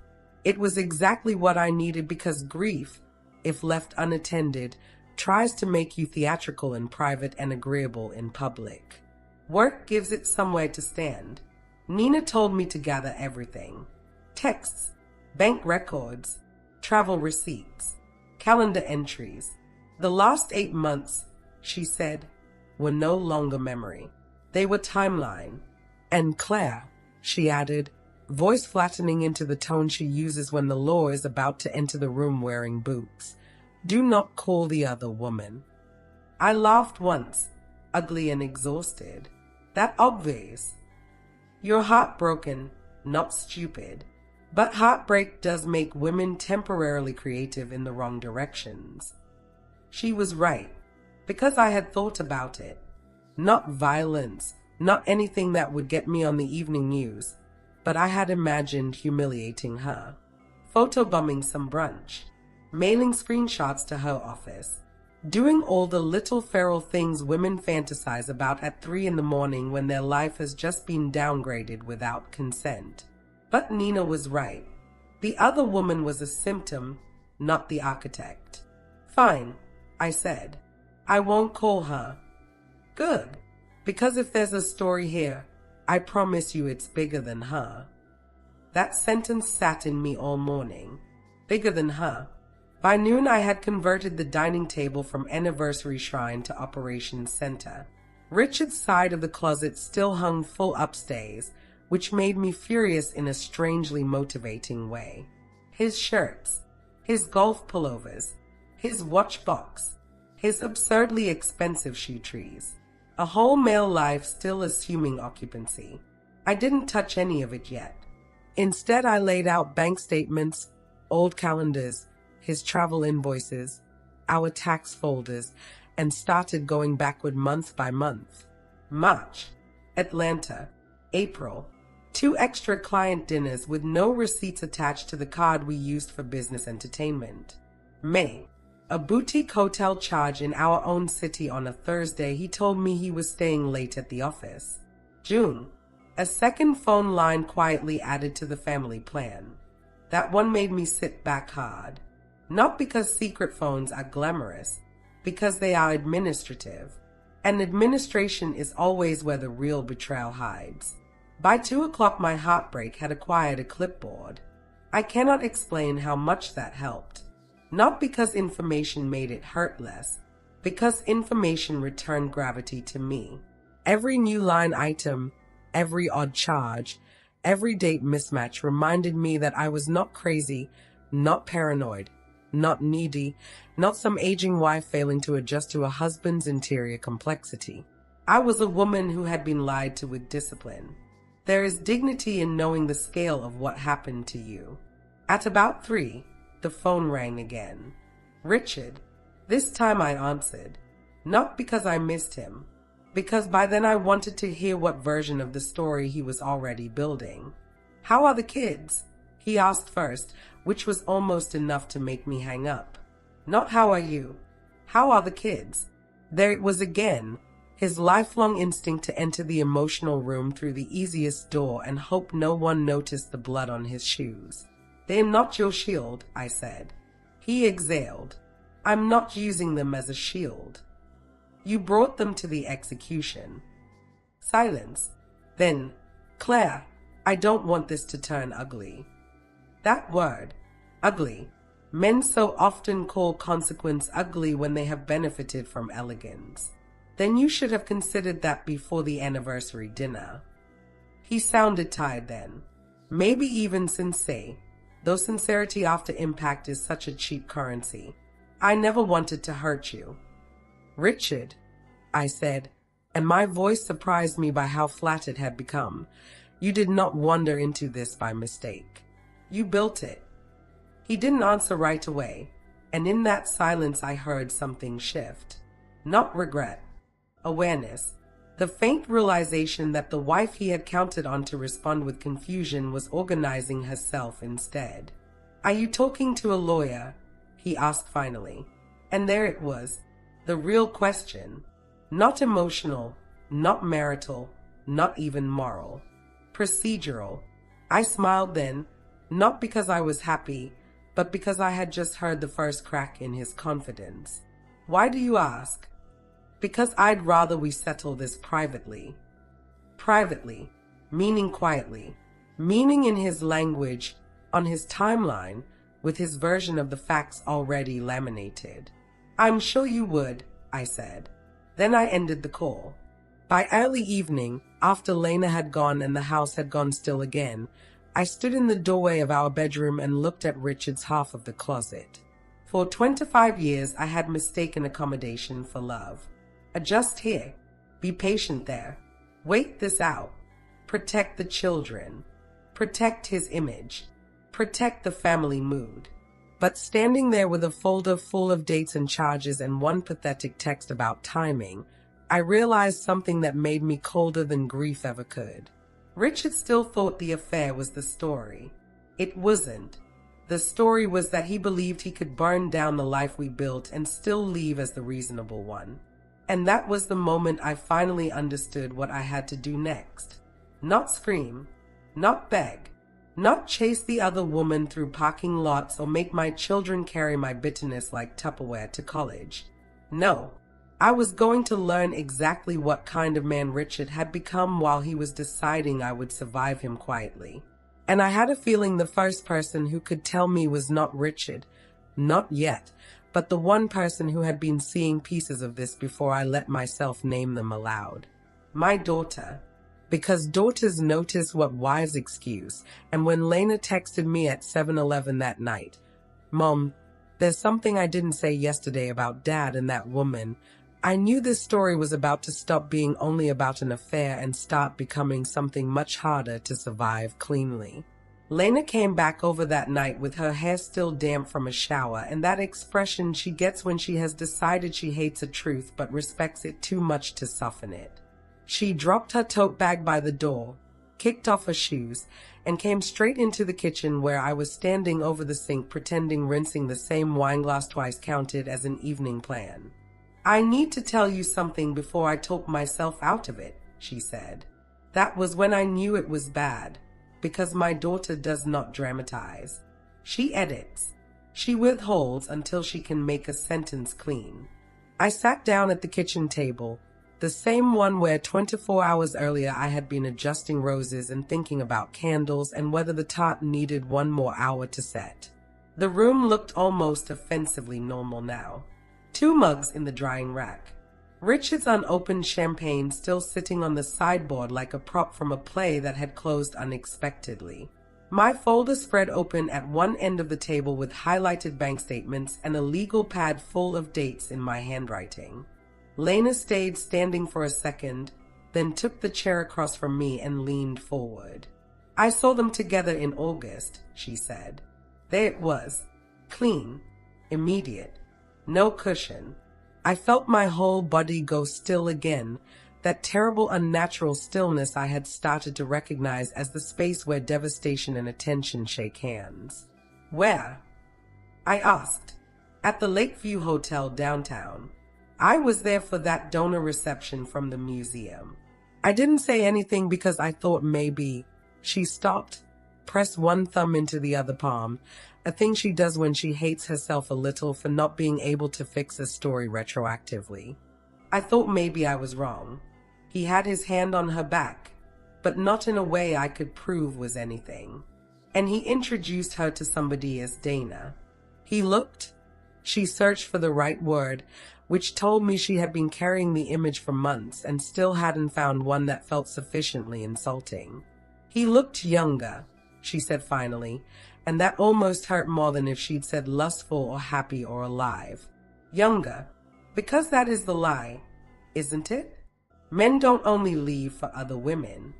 It was exactly what I needed because grief, if left unattended, tries to make you theatrical in private and agreeable in public. Work gives it somewhere to stand. Nina told me to gather everything. Texts, bank records, travel receipts, calendar entries. The last 8 months, she said, were no longer memory. They were timeline. "And Claire," she added, voice flattening into the tone she uses when the law is about to enter the room wearing boots, "do not call the other woman." I laughed once, ugly and exhausted. That obvious. "You're heartbroken, not stupid." But heartbreak does make women temporarily creative in the wrong directions. She was right, because I had thought about it. Not violence, not anything that would get me on the evening news, but I had imagined humiliating her, photobombing some brunch, mailing screenshots to her office, doing all the little feral things women fantasize about at 3 in the morning when their life has just been downgraded without consent. But Nina was right. The other woman was a symptom, not the architect. "Fine," I said. "I won't call her." "Good. Because if there's a story here, I promise you it's bigger than her." That sentence sat in me all morning. Bigger than her. By noon, I had converted the dining table from anniversary shrine to operations center. Richard's side of the closet still hung full upstairs, which made me furious in a strangely motivating way. His shirts, his golf pullovers, his watch box, his absurdly expensive shoe trees. A whole male life still assuming occupancy. I didn't touch any of it yet. Instead, I laid out bank statements, old calendars, his travel invoices, our tax folders, and started going backward month by month. March, Atlanta, April, 2 extra client dinners with no receipts attached to the card we used for business entertainment. May, a boutique hotel charge in our own city on a Thursday. He told me he was staying late at the office. June, a second phone line quietly added to the family plan. That one made me sit back hard. Not because secret phones are glamorous, because they are administrative. And administration is always where the real betrayal hides. By 2 o'clock, my heartbreak had acquired a clipboard. I cannot explain how much that helped. Not because information made it hurt less, because information returned gravity to me. Every new line item, every odd charge, every date mismatch reminded me that I was not crazy, not paranoid, not needy, not some aging wife failing to adjust to a husband's interior complexity. I was a woman who had been lied to with discipline. There is dignity in knowing the scale of what happened to you. At about 3, the phone rang again. Richard. This time I answered. Not because I missed him, because by then I wanted to hear what version of the story he was already building. "How are the kids?" he asked first, which was almost enough to make me hang up. Not how are you? How are the kids? There it was again, his lifelong instinct to enter the emotional room through the easiest door and hope no one noticed the blood on his shoes. They're not your shield, I said. He exhaled. I'm not using them as a shield. You brought them to the execution. Silence. Then, Claire, I don't want this to turn ugly. That word, ugly. Men so often call consequence ugly when they have benefited from elegance. Then you should have considered that before the anniversary dinner. He sounded tired then, maybe even sincere, though sincerity after impact is such a cheap currency. I never wanted to hurt you. Richard, I said, and my voice surprised me by how flat it had become. You did not wander into this by mistake. You built it. He didn't answer right away, and in that silence I heard something shift. Not regret. Awareness. The faint realization that the wife he had counted on to respond with confusion was organizing herself instead. Are you talking to a lawyer? He asked finally. And there it was, the real question. Not emotional, not marital, not even moral. Procedural. I smiled then, not because I was happy, but because I had just heard the first crack in his confidence. Why do you ask? Because I'd rather we settle this privately. Privately, meaning quietly, meaning in his language, on his timeline, with his version of the facts already laminated. I'm sure you would, I said. Then I ended the call. By early evening, after Lena had gone and the house had gone still again, I stood in the doorway of our bedroom and looked at Richard's half of the closet. For 25 years, I had mistaken accommodation for love. Adjust here. Be patient there. Wait this out. Protect the children. Protect his image. Protect the family mood. But standing there with a folder full of dates and charges and one pathetic text about timing, I realized something that made me colder than grief ever could. Richard still thought the affair was the story. It wasn't. The story was that he believed he could burn down the life we built and still leave as the reasonable one. And that was the moment I finally understood what I had to do next. Not scream, not beg, not chase the other woman through parking lots or make my children carry my bitterness like Tupperware to college. No, I was going to learn exactly what kind of man Richard had become while he was deciding I would survive him quietly. And I had a feeling the first person who could tell me was not Richard, not yet, but the one person who had been seeing pieces of this before I let myself name them aloud. My daughter. Because daughters notice what wives excuse, and when Lena texted me at 7-Eleven that night, Mom, there's something I didn't say yesterday about Dad and that woman, I knew this story was about to stop being only about an affair and start becoming something much harder to survive cleanly. Lena came back over that night with her hair still damp from a shower and that expression she gets when she has decided she hates a truth but respects it too much to soften it. She dropped her tote bag by the door, kicked off her shoes, and came straight into the kitchen where I was standing over the sink pretending rinsing the same wine glass twice counted as an evening plan. I need to tell you something before I talk myself out of it, she said. That was when I knew it was bad. Because my daughter does not dramatize. She edits. She withholds until she can make a sentence clean. I sat down at the kitchen table, the same one where 24 hours earlier I had been adjusting roses and thinking about candles and whether the tart needed one more hour to set. The room looked almost offensively normal now. 2 mugs in the drying rack. Richard's unopened champagne still sitting on the sideboard like a prop from a play that had closed unexpectedly. My folder spread open at one end of the table with highlighted bank statements and a legal pad full of dates in my handwriting. Lena stayed standing for a second, then took the chair across from me and leaned forward. I saw them together in August, she said. There it was. Clean. Immediate. No cushion. I felt my whole body go still again, that terrible unnatural stillness I had started to recognize as the space where devastation and attention shake hands. "Where?" I asked. "At the Lakeview Hotel downtown. I was there for that donor reception from the museum." I didn't say anything because I thought maybe. She stopped, pressed one thumb into the other palm, a thing she does when she hates herself a little for not being able to fix a story retroactively. I thought maybe I was wrong. He had his hand on her back, but not in a way I could prove was anything. And he introduced her to somebody as Dana. He looked. She searched for the right word, which told me she had been carrying the image for months and still hadn't found one that felt sufficiently insulting. "He looked younger," she said finally, and that almost hurt more than if she'd said lustful or happy or alive. "Younger, because that is the lie, isn't it? Men don't only leave for other women.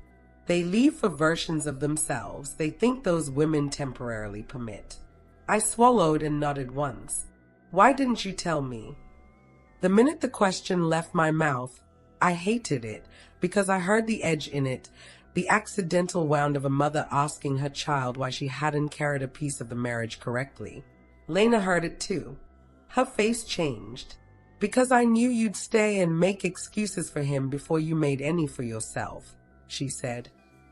They leave for versions of themselves they think those women temporarily permit." I swallowed and nodded once. "Why didn't you tell me?" The minute the question left my mouth, I hated it because I heard the edge in it, the accidental wound of a mother asking her child why she hadn't carried a piece of the marriage correctly. Lena heard it too. Her face changed. "Because I knew you'd stay and make excuses for him before you made any for yourself," she said.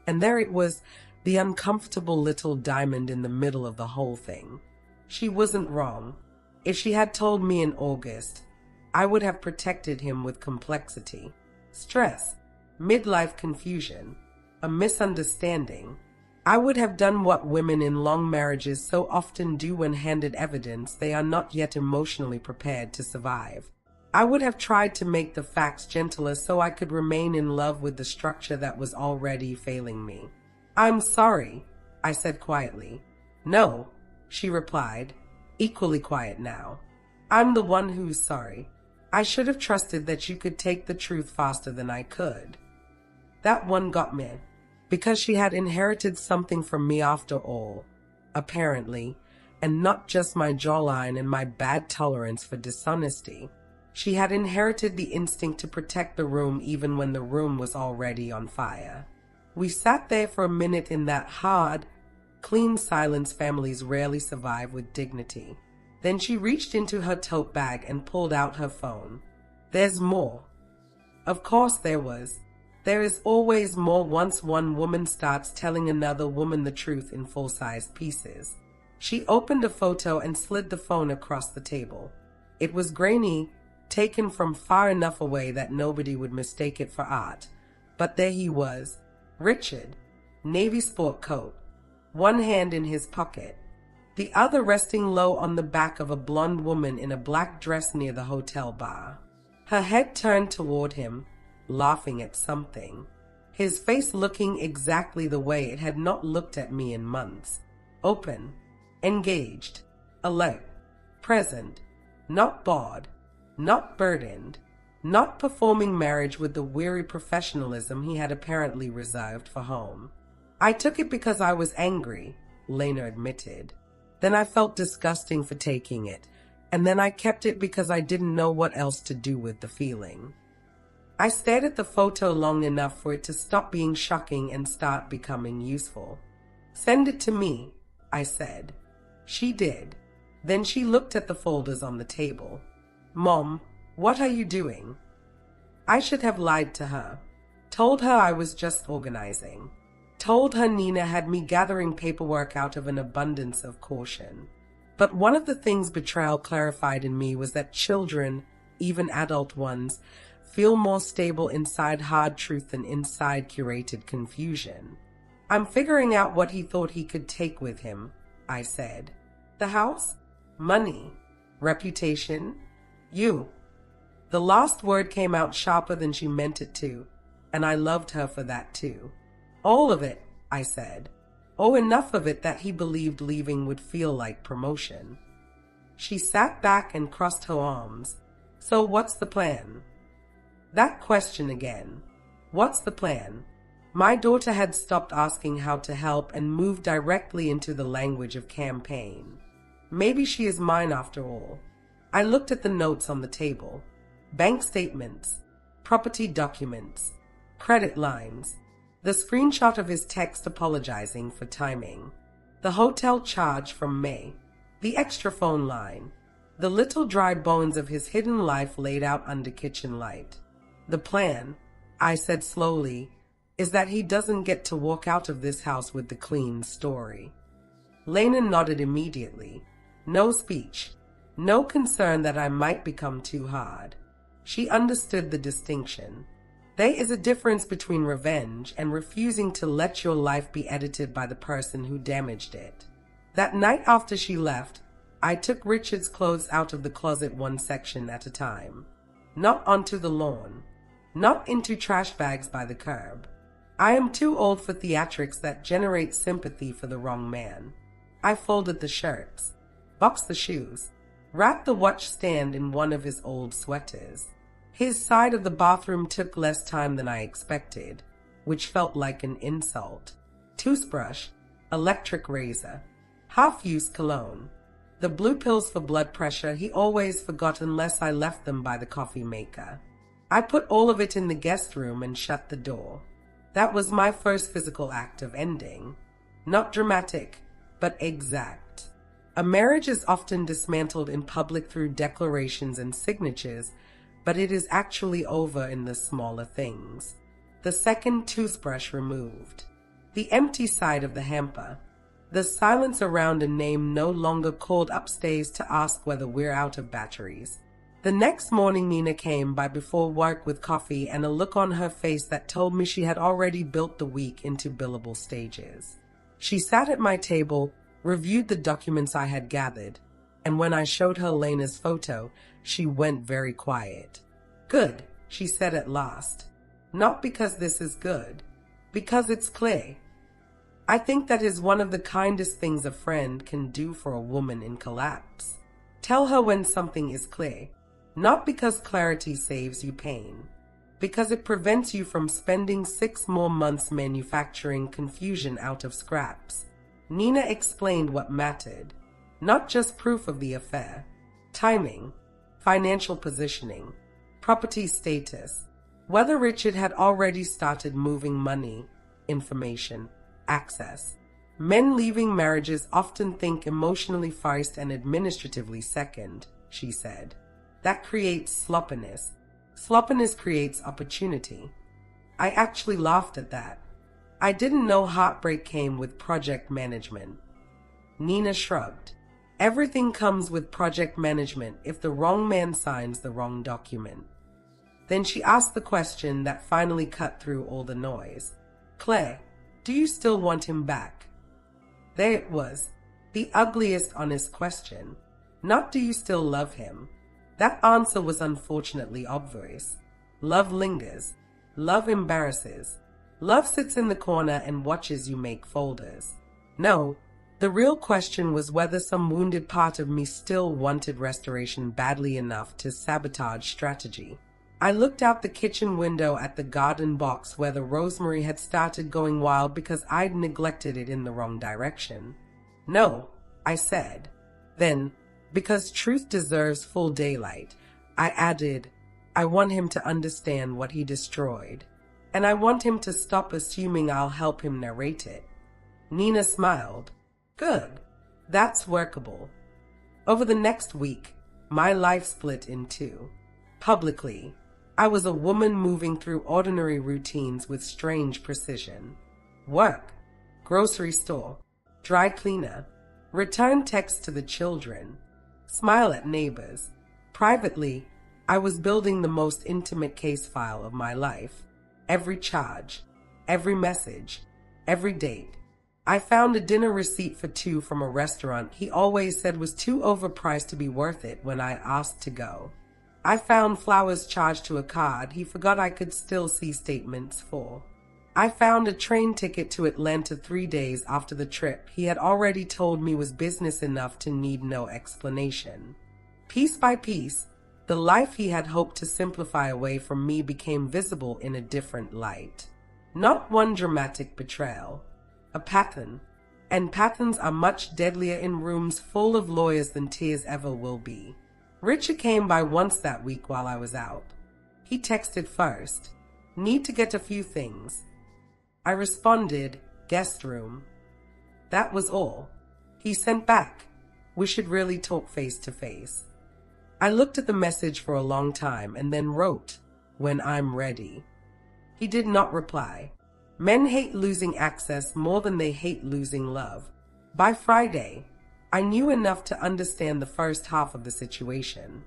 And there it was, the uncomfortable little diamond in the middle of the whole thing. She wasn't wrong. If she had told me in August, I would have protected him with complexity, stress, midlife confusion, a misunderstanding. I would have done what women in long marriages so often do when handed evidence they are not yet emotionally prepared to survive. I would have tried to make the facts gentler so I could remain in love with the structure that was already failing me. "I'm sorry," I said quietly. "No," she replied, equally quiet now. "I'm the one who's sorry. I should have trusted that you could take the truth faster than I could." That one got me, because she had inherited something from me after all, apparently, and not just my jawline and my bad tolerance for dishonesty. She had inherited the instinct to protect the room even when the room was already on fire. We sat there for a minute in that hard, clean silence families rarely survive with dignity. Then she reached into her tote bag and pulled out her phone. "There's more." Of course there was. There is always more once one woman starts telling another woman the truth in full-sized pieces. She opened a photo and slid the phone across the table. It was grainy, taken from far enough away that nobody would mistake it for art. But there he was, Richard, navy sport coat, one hand in his pocket, the other resting low on the back of a blonde woman in a black dress near the hotel bar. Her head turned toward him, laughing at something. His face looking exactly the way it had not looked at me in months. Open, engaged, alert, present, not bored, not burdened, not performing marriage with the weary professionalism he had apparently reserved for home. "I took it because I was angry," Lena admitted. "Then I felt disgusting for taking it, and then I kept it because I didn't know what else to do with the feeling." I stared at the photo long enough for it to stop being shocking and start becoming useful. "Send it to me," I said. She did. Then she looked at the folders on the table. "Mom, what are you doing?" I should have lied to her. Told her I was just organizing. Told her Nina had me gathering paperwork out of an abundance of caution. But one of the things Betrayal clarified in me was that children, even adult ones, feel more stable inside hard truth than inside curated confusion. "I'm figuring out what he thought he could take with him," I said. "The house? Money? Reputation? You." The last word came out sharper than she meant it to, and I loved her for that too. "All of it," I said. "Oh, enough of it that he believed leaving would feel like promotion." She sat back and crossed her arms. "So what's the plan?" That question again. What's the plan? My daughter had stopped asking how to help and moved directly into the language of campaign. Maybe she is mine after all. I looked at the notes on the table. Bank statements. property documents, credit lines, the screenshot of his text apologizing for timing, the hotel charge from May, the extra phone line, the little dry bones of his hidden life laid out under kitchen light. The plan, I said slowly, is that he doesn't get to walk out of this house with the clean story. Lena nodded immediately. No speech. No concern that I might become too hard. She understood the distinction. There is a difference between revenge and refusing to let your life be edited by the person who damaged it. That night after she left, I took Richard's clothes out of the closet one section at a time. Not onto the lawn. Not into trash bags by the curb. I am too old for theatrics that generate sympathy for the wrong man. I folded the shirts, boxed the shoes, wrapped the watch stand in one of his old sweaters. His side of the bathroom took less time than I expected, which felt like an insult. Toothbrush, electric razor, half-used cologne. The blue pills for blood pressure he always forgot unless I left them by the coffee maker. I put all of it in the guest room and shut the door. That was my first physical act of ending. Not dramatic, but exact. A marriage is often dismantled in public through declarations and signatures, but it is actually over in the smaller things. The second toothbrush removed. The empty side of the hamper. The silence around a name no longer called upstairs to ask whether we're out of batteries. The next morning Nina came by before work with coffee and a look on her face that told me she had already built the week into billable stages. She sat at my table, reviewed the documents I had gathered, and when I showed her Lena's photo, she went very quiet. Good, she said at last. Not because this is good, because it's clear. I think that is one of the kindest things a friend can do for a woman in collapse. Tell her when something is clear, not because clarity saves you pain, because it prevents you from spending 6 more months manufacturing confusion out of scraps. Nina explained what mattered, not just proof of the affair. Timing, financial positioning, property status, whether Richard had already started moving money, information, access. Men leaving marriages often think emotionally first and administratively second, she said. That creates sloppiness. Sloppiness creates opportunity. I actually laughed at that. I didn't know heartbreak came with project management. Nina shrugged. Everything comes with project management if the wrong man signs the wrong document. Then she asked the question that finally cut through all the noise. Claire, do you still want him back? There it was, the ugliest honest question. Not do you still love him? That answer was unfortunately obvious. Love lingers. Love embarrasses. Love sits in the corner and watches you make folders. No, the real question was whether some wounded part of me still wanted restoration badly enough to sabotage strategy. I looked out the kitchen window at the garden box where the rosemary had started going wild because I'd neglected it in the wrong direction. No, I said. Then, because truth deserves full daylight, I added, I want him to understand what he destroyed, and I want him to stop assuming I'll help him narrate it. Nina smiled. Good. That's workable. Over the next week, my life split in two. Publicly, I was a woman moving through ordinary routines with strange precision. Work, grocery store, dry cleaner, return texts to the children, smile at neighbors. Privately, I was building the most intimate case file of my life. Every charge, every message, every date. I found a dinner receipt for 2 from a restaurant he always said was too overpriced to be worth it when I asked to go. I found flowers charged to a card he forgot I could still see statements for. I found a train ticket to Atlanta 3 days after the trip he had already told me was business enough to need no explanation. Piece by piece, the life he had hoped to simplify away from me became visible in a different light. Not one dramatic betrayal, a pattern, and patterns are much deadlier in rooms full of lawyers than tears ever will be. Richard came by once that week while I was out. He texted first. Need to get a few things. I responded, guest room. That was all. He sent back, we should really talk face to face. I looked at the message for a long time and then wrote, when I'm ready. He did not reply. Men hate losing access more than they hate losing love. By Friday, I knew enough to understand the first half of the situation.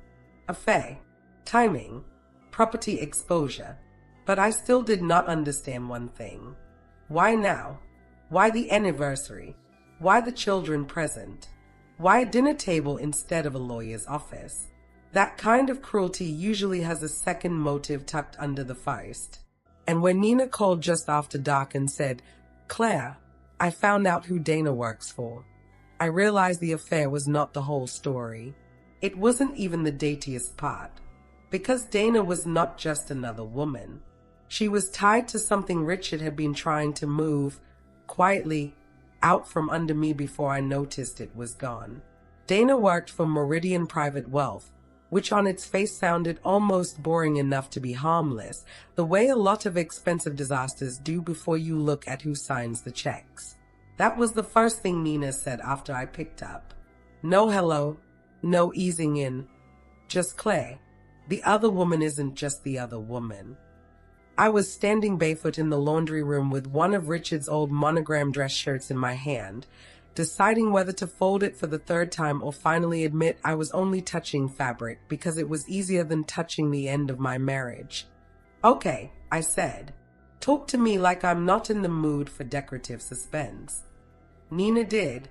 Affair, timing, property exposure. But I still did not understand one thing. Why now? Why the anniversary? Why the children present? Why a dinner table instead of a lawyer's office? That kind of cruelty usually has a second motive tucked under the first. And when Nina called just after dark and said, Claire, I found out who Dana works for, I realized the affair was not the whole story. It wasn't even the daintiest part. Because Dana was not just another woman. She was tied to something Richard had been trying to move, quietly, out from under me before I noticed it was gone. Dana worked for Meridian Private Wealth, which on its face sounded almost boring enough to be harmless, the way a lot of expensive disasters do before you look at who signs the checks. That was the first thing Nina said after I picked up. No hello, no easing in, just Claire. The other woman isn't just the other woman. I was standing barefoot in the laundry room with one of Richard's old monogram dress shirts in my hand, deciding whether to fold it for the third time or finally admit I was only touching fabric because it was easier than touching the end of my marriage. Okay, I said. Talk to me like I'm not in the mood for decorative suspense. Nina did,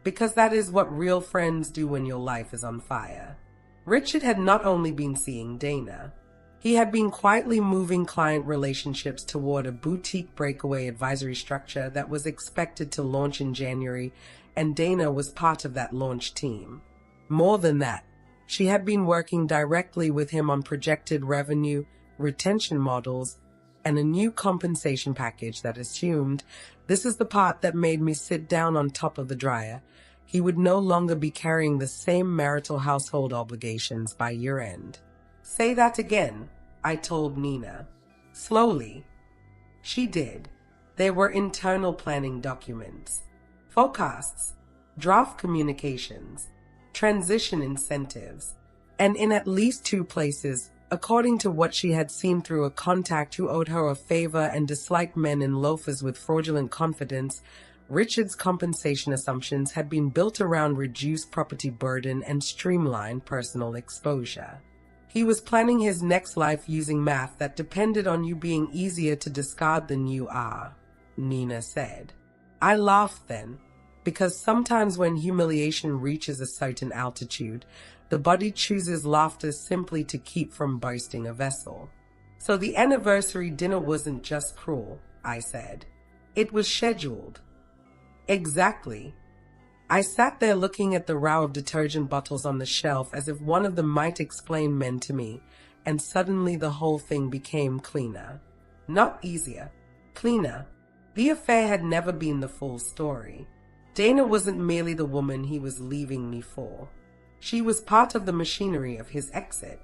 because that is what real friends do when your life is on fire. Richard had not only been seeing Dana, he had been quietly moving client relationships toward a boutique breakaway advisory structure that was expected to launch in January, and Dana was part of that launch team. More than that, she had been working directly with him on projected revenue, retention models, and a new compensation package that assumed, this is the part that made me sit down on top of the dryer, he would no longer be carrying the same marital household obligations by year-end. Say that again, I told Nina. Slowly. She did. There were internal planning documents, forecasts, draft communications, transition incentives, and in at least 2 places, according to what she had seen through a contact who owed her a favor and disliked men in loafers with fraudulent confidence, Richard's compensation assumptions had been built around reduced property burden and streamlined personal exposure. He was planning his next life using math that depended on you being easier to discard than you are, Nina said. I laughed then, because sometimes when humiliation reaches a certain altitude, the body chooses laughter simply to keep from bursting a vessel. So the anniversary dinner wasn't just cruel, I said. It was scheduled. Exactly. I sat there looking at the row of detergent bottles on the shelf as if one of them might explain men to me, and suddenly the whole thing became cleaner. Not easier. Cleaner. The affair had never been the full story. Dana wasn't merely the woman he was leaving me for. She was part of the machinery of his exit.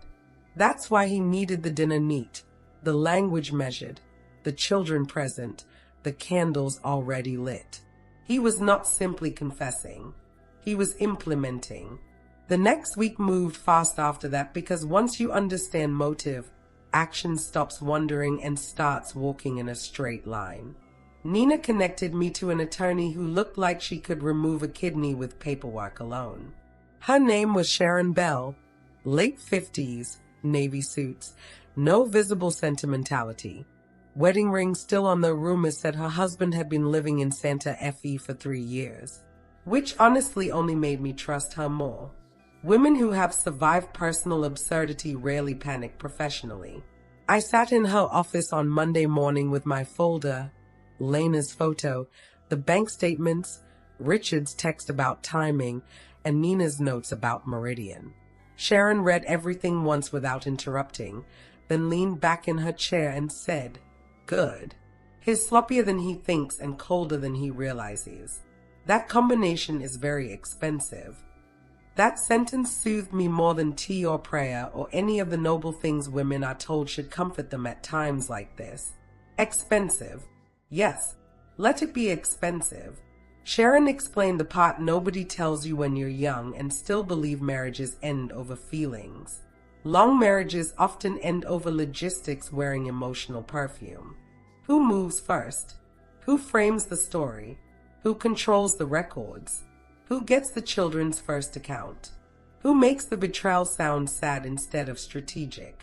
That's why he needed the dinner neat, the language measured, the children present, the candles already lit. He was not simply confessing. He was implementing. The next week moved fast after that because once you understand motive, action stops wandering and starts walking in a straight line. Nina connected me to an attorney who looked like she could remove a kidney with paperwork alone. Her name was Sharon Bell, late 50s, navy suits, no visible sentimentality. Wedding ring still on the rumors said her husband had been living in Santa Fe for 3 years, which honestly only made me trust her more. Women who have survived personal absurdity rarely panic professionally. I sat in her office on Monday morning with my folder, Lena's photo, the bank statements, Richard's text about timing, and Nina's notes about Meridian. Sharon read everything once without interrupting, then leaned back in her chair and said, "Good. He's sloppier than he thinks and colder than he realizes. That combination is very expensive." That sentence soothed me more than tea or prayer or any of the noble things women are told should comfort them at times like this. Expensive. Yes, let it be expensive. Sharon explained the part nobody tells you when you're young and still believe marriages end over feelings. Long marriages often end over logistics wearing emotional perfume. Who moves first? Who frames the story? Who controls the records? Who gets the children's first account? Who makes the betrayal sound sad instead of strategic?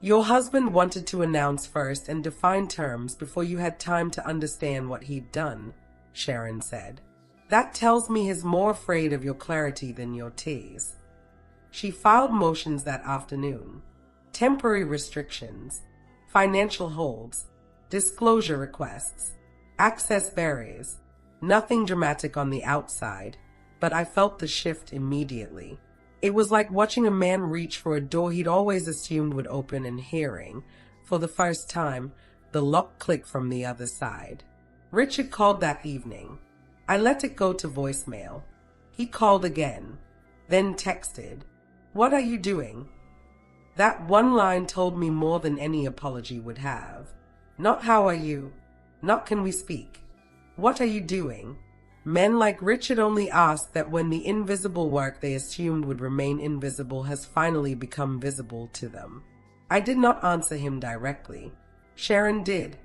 Your husband wanted to announce first and define terms before you had time to understand what he'd done, Sharon said. That tells me he's more afraid of your clarity than your tease. She filed motions that afternoon. Temporary restrictions, financial holds, disclosure requests, access barriers. Nothing dramatic on the outside, but I felt the shift immediately. It was like watching a man reach for a door he'd always assumed would open and hearing, for the first time, the lock clicked from the other side. Richard called that evening. I let it go to voicemail. He called again, then texted, "What are you doing?" That one line told me more than any apology would have. Not "how are you?" Not "can we speak?" What are you doing? Men like Richard only ask that when the invisible work they assumed would remain invisible has finally become visible to them. I did not answer him directly. Sharon did,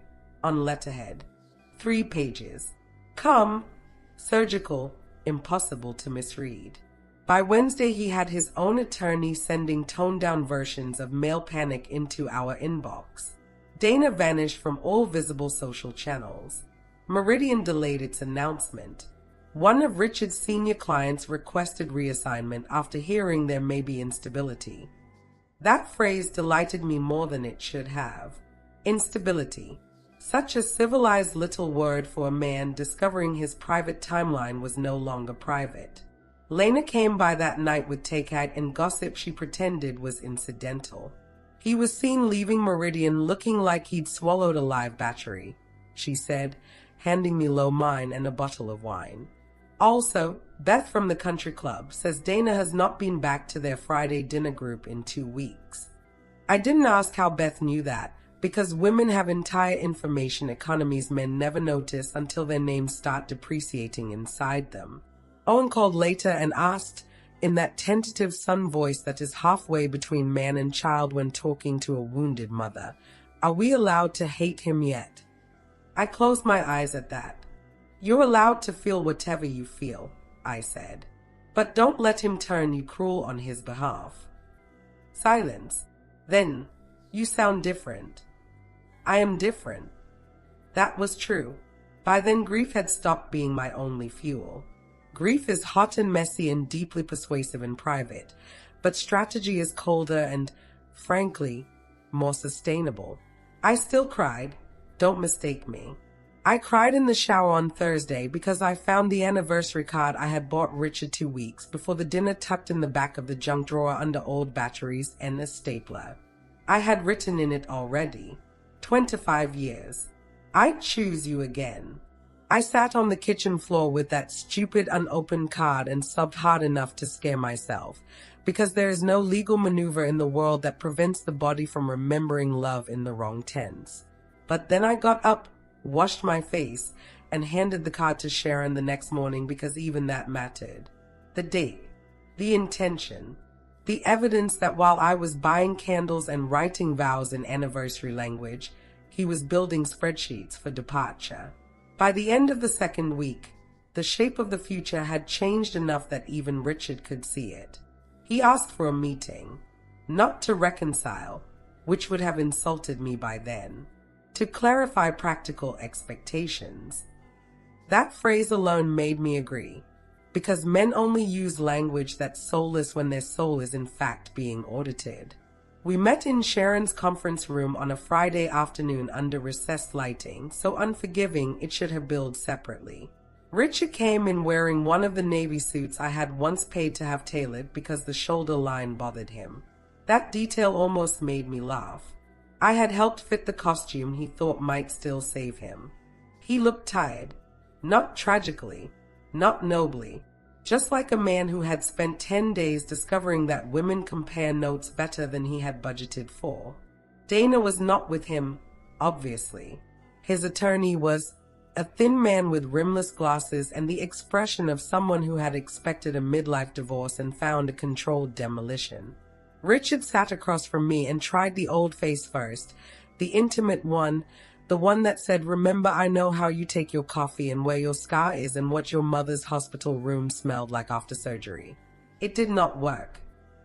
on letterhead. 3 pages. Come. Surgical, impossible to misread. By Wednesday he had his own attorney sending toned-down versions of male panic into our inbox. Dana vanished from all visible social channels. Meridian delayed its announcement. One of Richard's senior clients requested reassignment after hearing there may be instability. That phrase delighted me more than it should have. Instability. Such a civilized little word for a man discovering his private timeline was no longer private. Lena came by that night with takeout and gossip she pretended was incidental. He was seen leaving Meridian looking like he'd swallowed a live battery, she said, handing me low mine and a bottle of wine. Also, Beth from the country club says Dana has not been back to their Friday dinner group in 2 weeks. I didn't ask how Beth knew that, because women have entire information economies men never notice until their names start depreciating inside them. Owen called later and asked, in that tentative son voice that is halfway between man and child when talking to a wounded mother, "Are we allowed to hate him yet?" I closed my eyes at that. "You're allowed to feel whatever you feel," I said. "But don't let him turn you cruel on his behalf." Silence. Then, "You sound different." "I am different." That was true. By then grief had stopped being my only fuel. Grief is hot and messy and deeply persuasive in private, but strategy is colder and, frankly, more sustainable. I still cried. Don't mistake me. I cried in the shower on Thursday because I found the anniversary card I had bought Richard 2 weeks before the dinner tucked in the back of the junk drawer under old batteries and a stapler. I had written in it already. 25 years. I'd choose you again. I sat on the kitchen floor with that stupid unopened card and sobbed hard enough to scare myself, because there is no legal maneuver in the world that prevents the body from remembering love in the wrong tense. But then I got up, washed my face, and handed the card to Sharon the next morning because even that mattered. The date, the intention, the evidence that while I was buying candles and writing vows in anniversary language, he was building spreadsheets for departure. By the end of the 2nd week, the shape of the future had changed enough that even Richard could see it. He asked for a meeting, not to reconcile, which would have insulted me by then, to clarify practical expectations. That phrase alone made me agree, because men only use language that's soulless when their soul is in fact being audited. We met in Sharon's conference room on a Friday afternoon under recessed lighting, so unforgiving it should have billed separately. Richard came in wearing one of the navy suits I had once paid to have tailored because the shoulder line bothered him. That detail almost made me laugh. I had helped fit the costume he thought might still save him. He looked tired, not tragically, not nobly, just like a man who had spent 10 days discovering that women compare notes better than he had budgeted for. Dana was not with him, obviously. His attorney was a thin man with rimless glasses and the expression of someone who had expected a midlife divorce and found a controlled demolition. Richard sat across from me and tried the old face first, the intimate one, the one that said, "Remember, I know how you take your coffee and where your scar is and what your mother's hospital room smelled like after surgery." It did not work.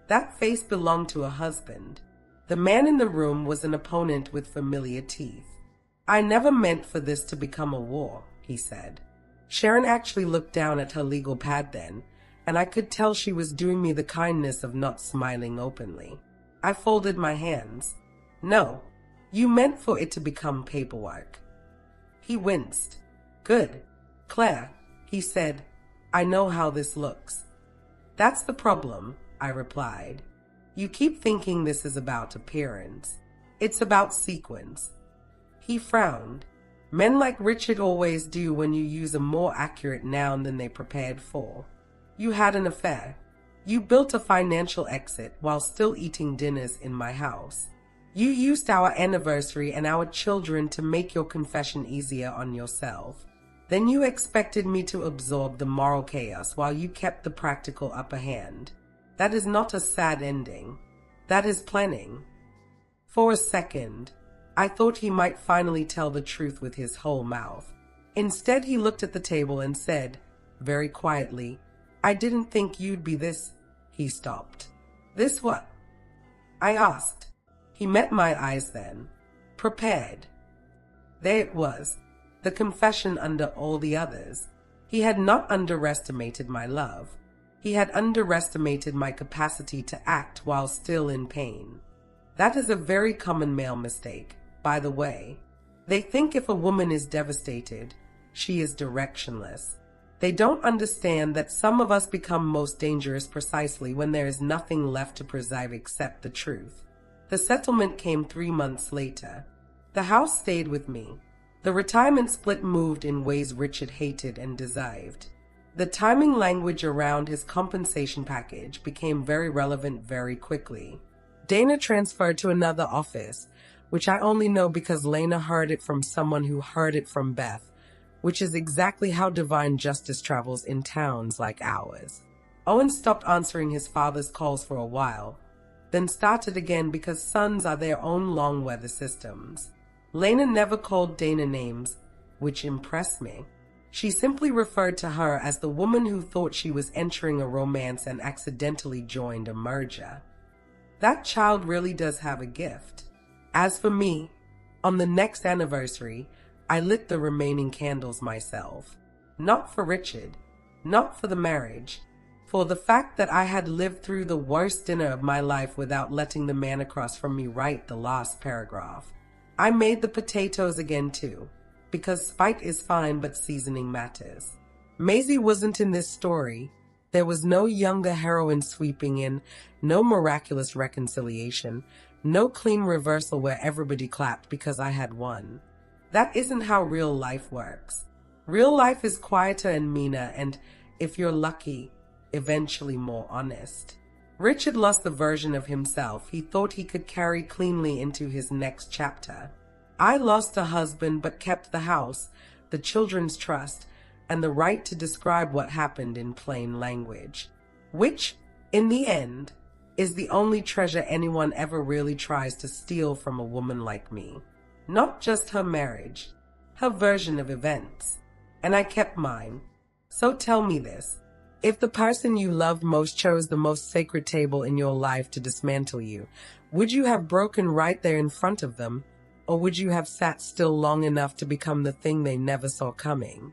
That face belonged to a husband. The man in the room was an opponent with familiar teeth. "I never meant for this to become a war," he said. Sharon actually looked down at her legal pad then, and I could tell she was doing me the kindness of not smiling openly. I folded my hands. "No, you meant for it to become paperwork." He winced. "Good. Claire," he said, "I know how this looks." "That's the problem," I replied. "You keep thinking this is about appearance. It's about sequence." He frowned. "Men like Richard always do when you use a more accurate noun than they prepared for. You had an affair. You built a financial exit while still eating dinners in my house. You used our anniversary and our children to make your confession easier on yourself. Then you expected me to absorb the moral chaos while you kept the practical upper hand. That is not a sad ending. That is planning." For a second, I thought he might finally tell the truth with his whole mouth. Instead, he looked at the table and said, very quietly, "I didn't think you'd be this." He stopped. "This what?" I asked. He met my eyes then. "Prepared." There it was, the confession under all the others. He had not underestimated my love. He had underestimated my capacity to act while still in pain. That is a very common male mistake, by the way. They think if a woman is devastated, she is directionless. They don't understand that some of us become most dangerous precisely when there is nothing left to preserve except the truth. The settlement came 3 months later. The house stayed with me. The retirement split moved in ways Richard hated and desired. The timing language around his compensation package became very relevant very quickly. Dana transferred to another office, which I only know because Lena heard it from someone who heard it from Beth, which is exactly how divine justice travels in towns like ours. Owen stopped answering his father's calls for a while, then started again because sons are their own long weather systems. Lena never called Dana names, which impressed me. She simply referred to her as the woman who thought she was entering a romance and accidentally joined a merger. That child really does have a gift. As for me, on the next anniversary, I lit the remaining candles myself. Not for Richard, not for the marriage, for the fact that I had lived through the worst dinner of my life without letting the man across from me write the last paragraph. I made the potatoes again too, because spite is fine but seasoning matters. Maisie wasn't in this story. There was no younger heroine sweeping in, no miraculous reconciliation, no clean reversal where everybody clapped because I had won. That isn't how real life works. Real life is quieter and meaner and, if you're lucky, eventually more honest. Richard lost the version of himself he thought he could carry cleanly into his next chapter. I lost a husband but kept the house, the children's trust, and the right to describe what happened in plain language, which, in the end, is the only treasure anyone ever really tries to steal from a woman like me. Not just her marriage, her version of events. And I kept mine. So tell me this. If the person you loved most chose the most sacred table in your life to dismantle you, would you have broken right there in front of them, or would you have sat still long enough to become the thing they never saw coming?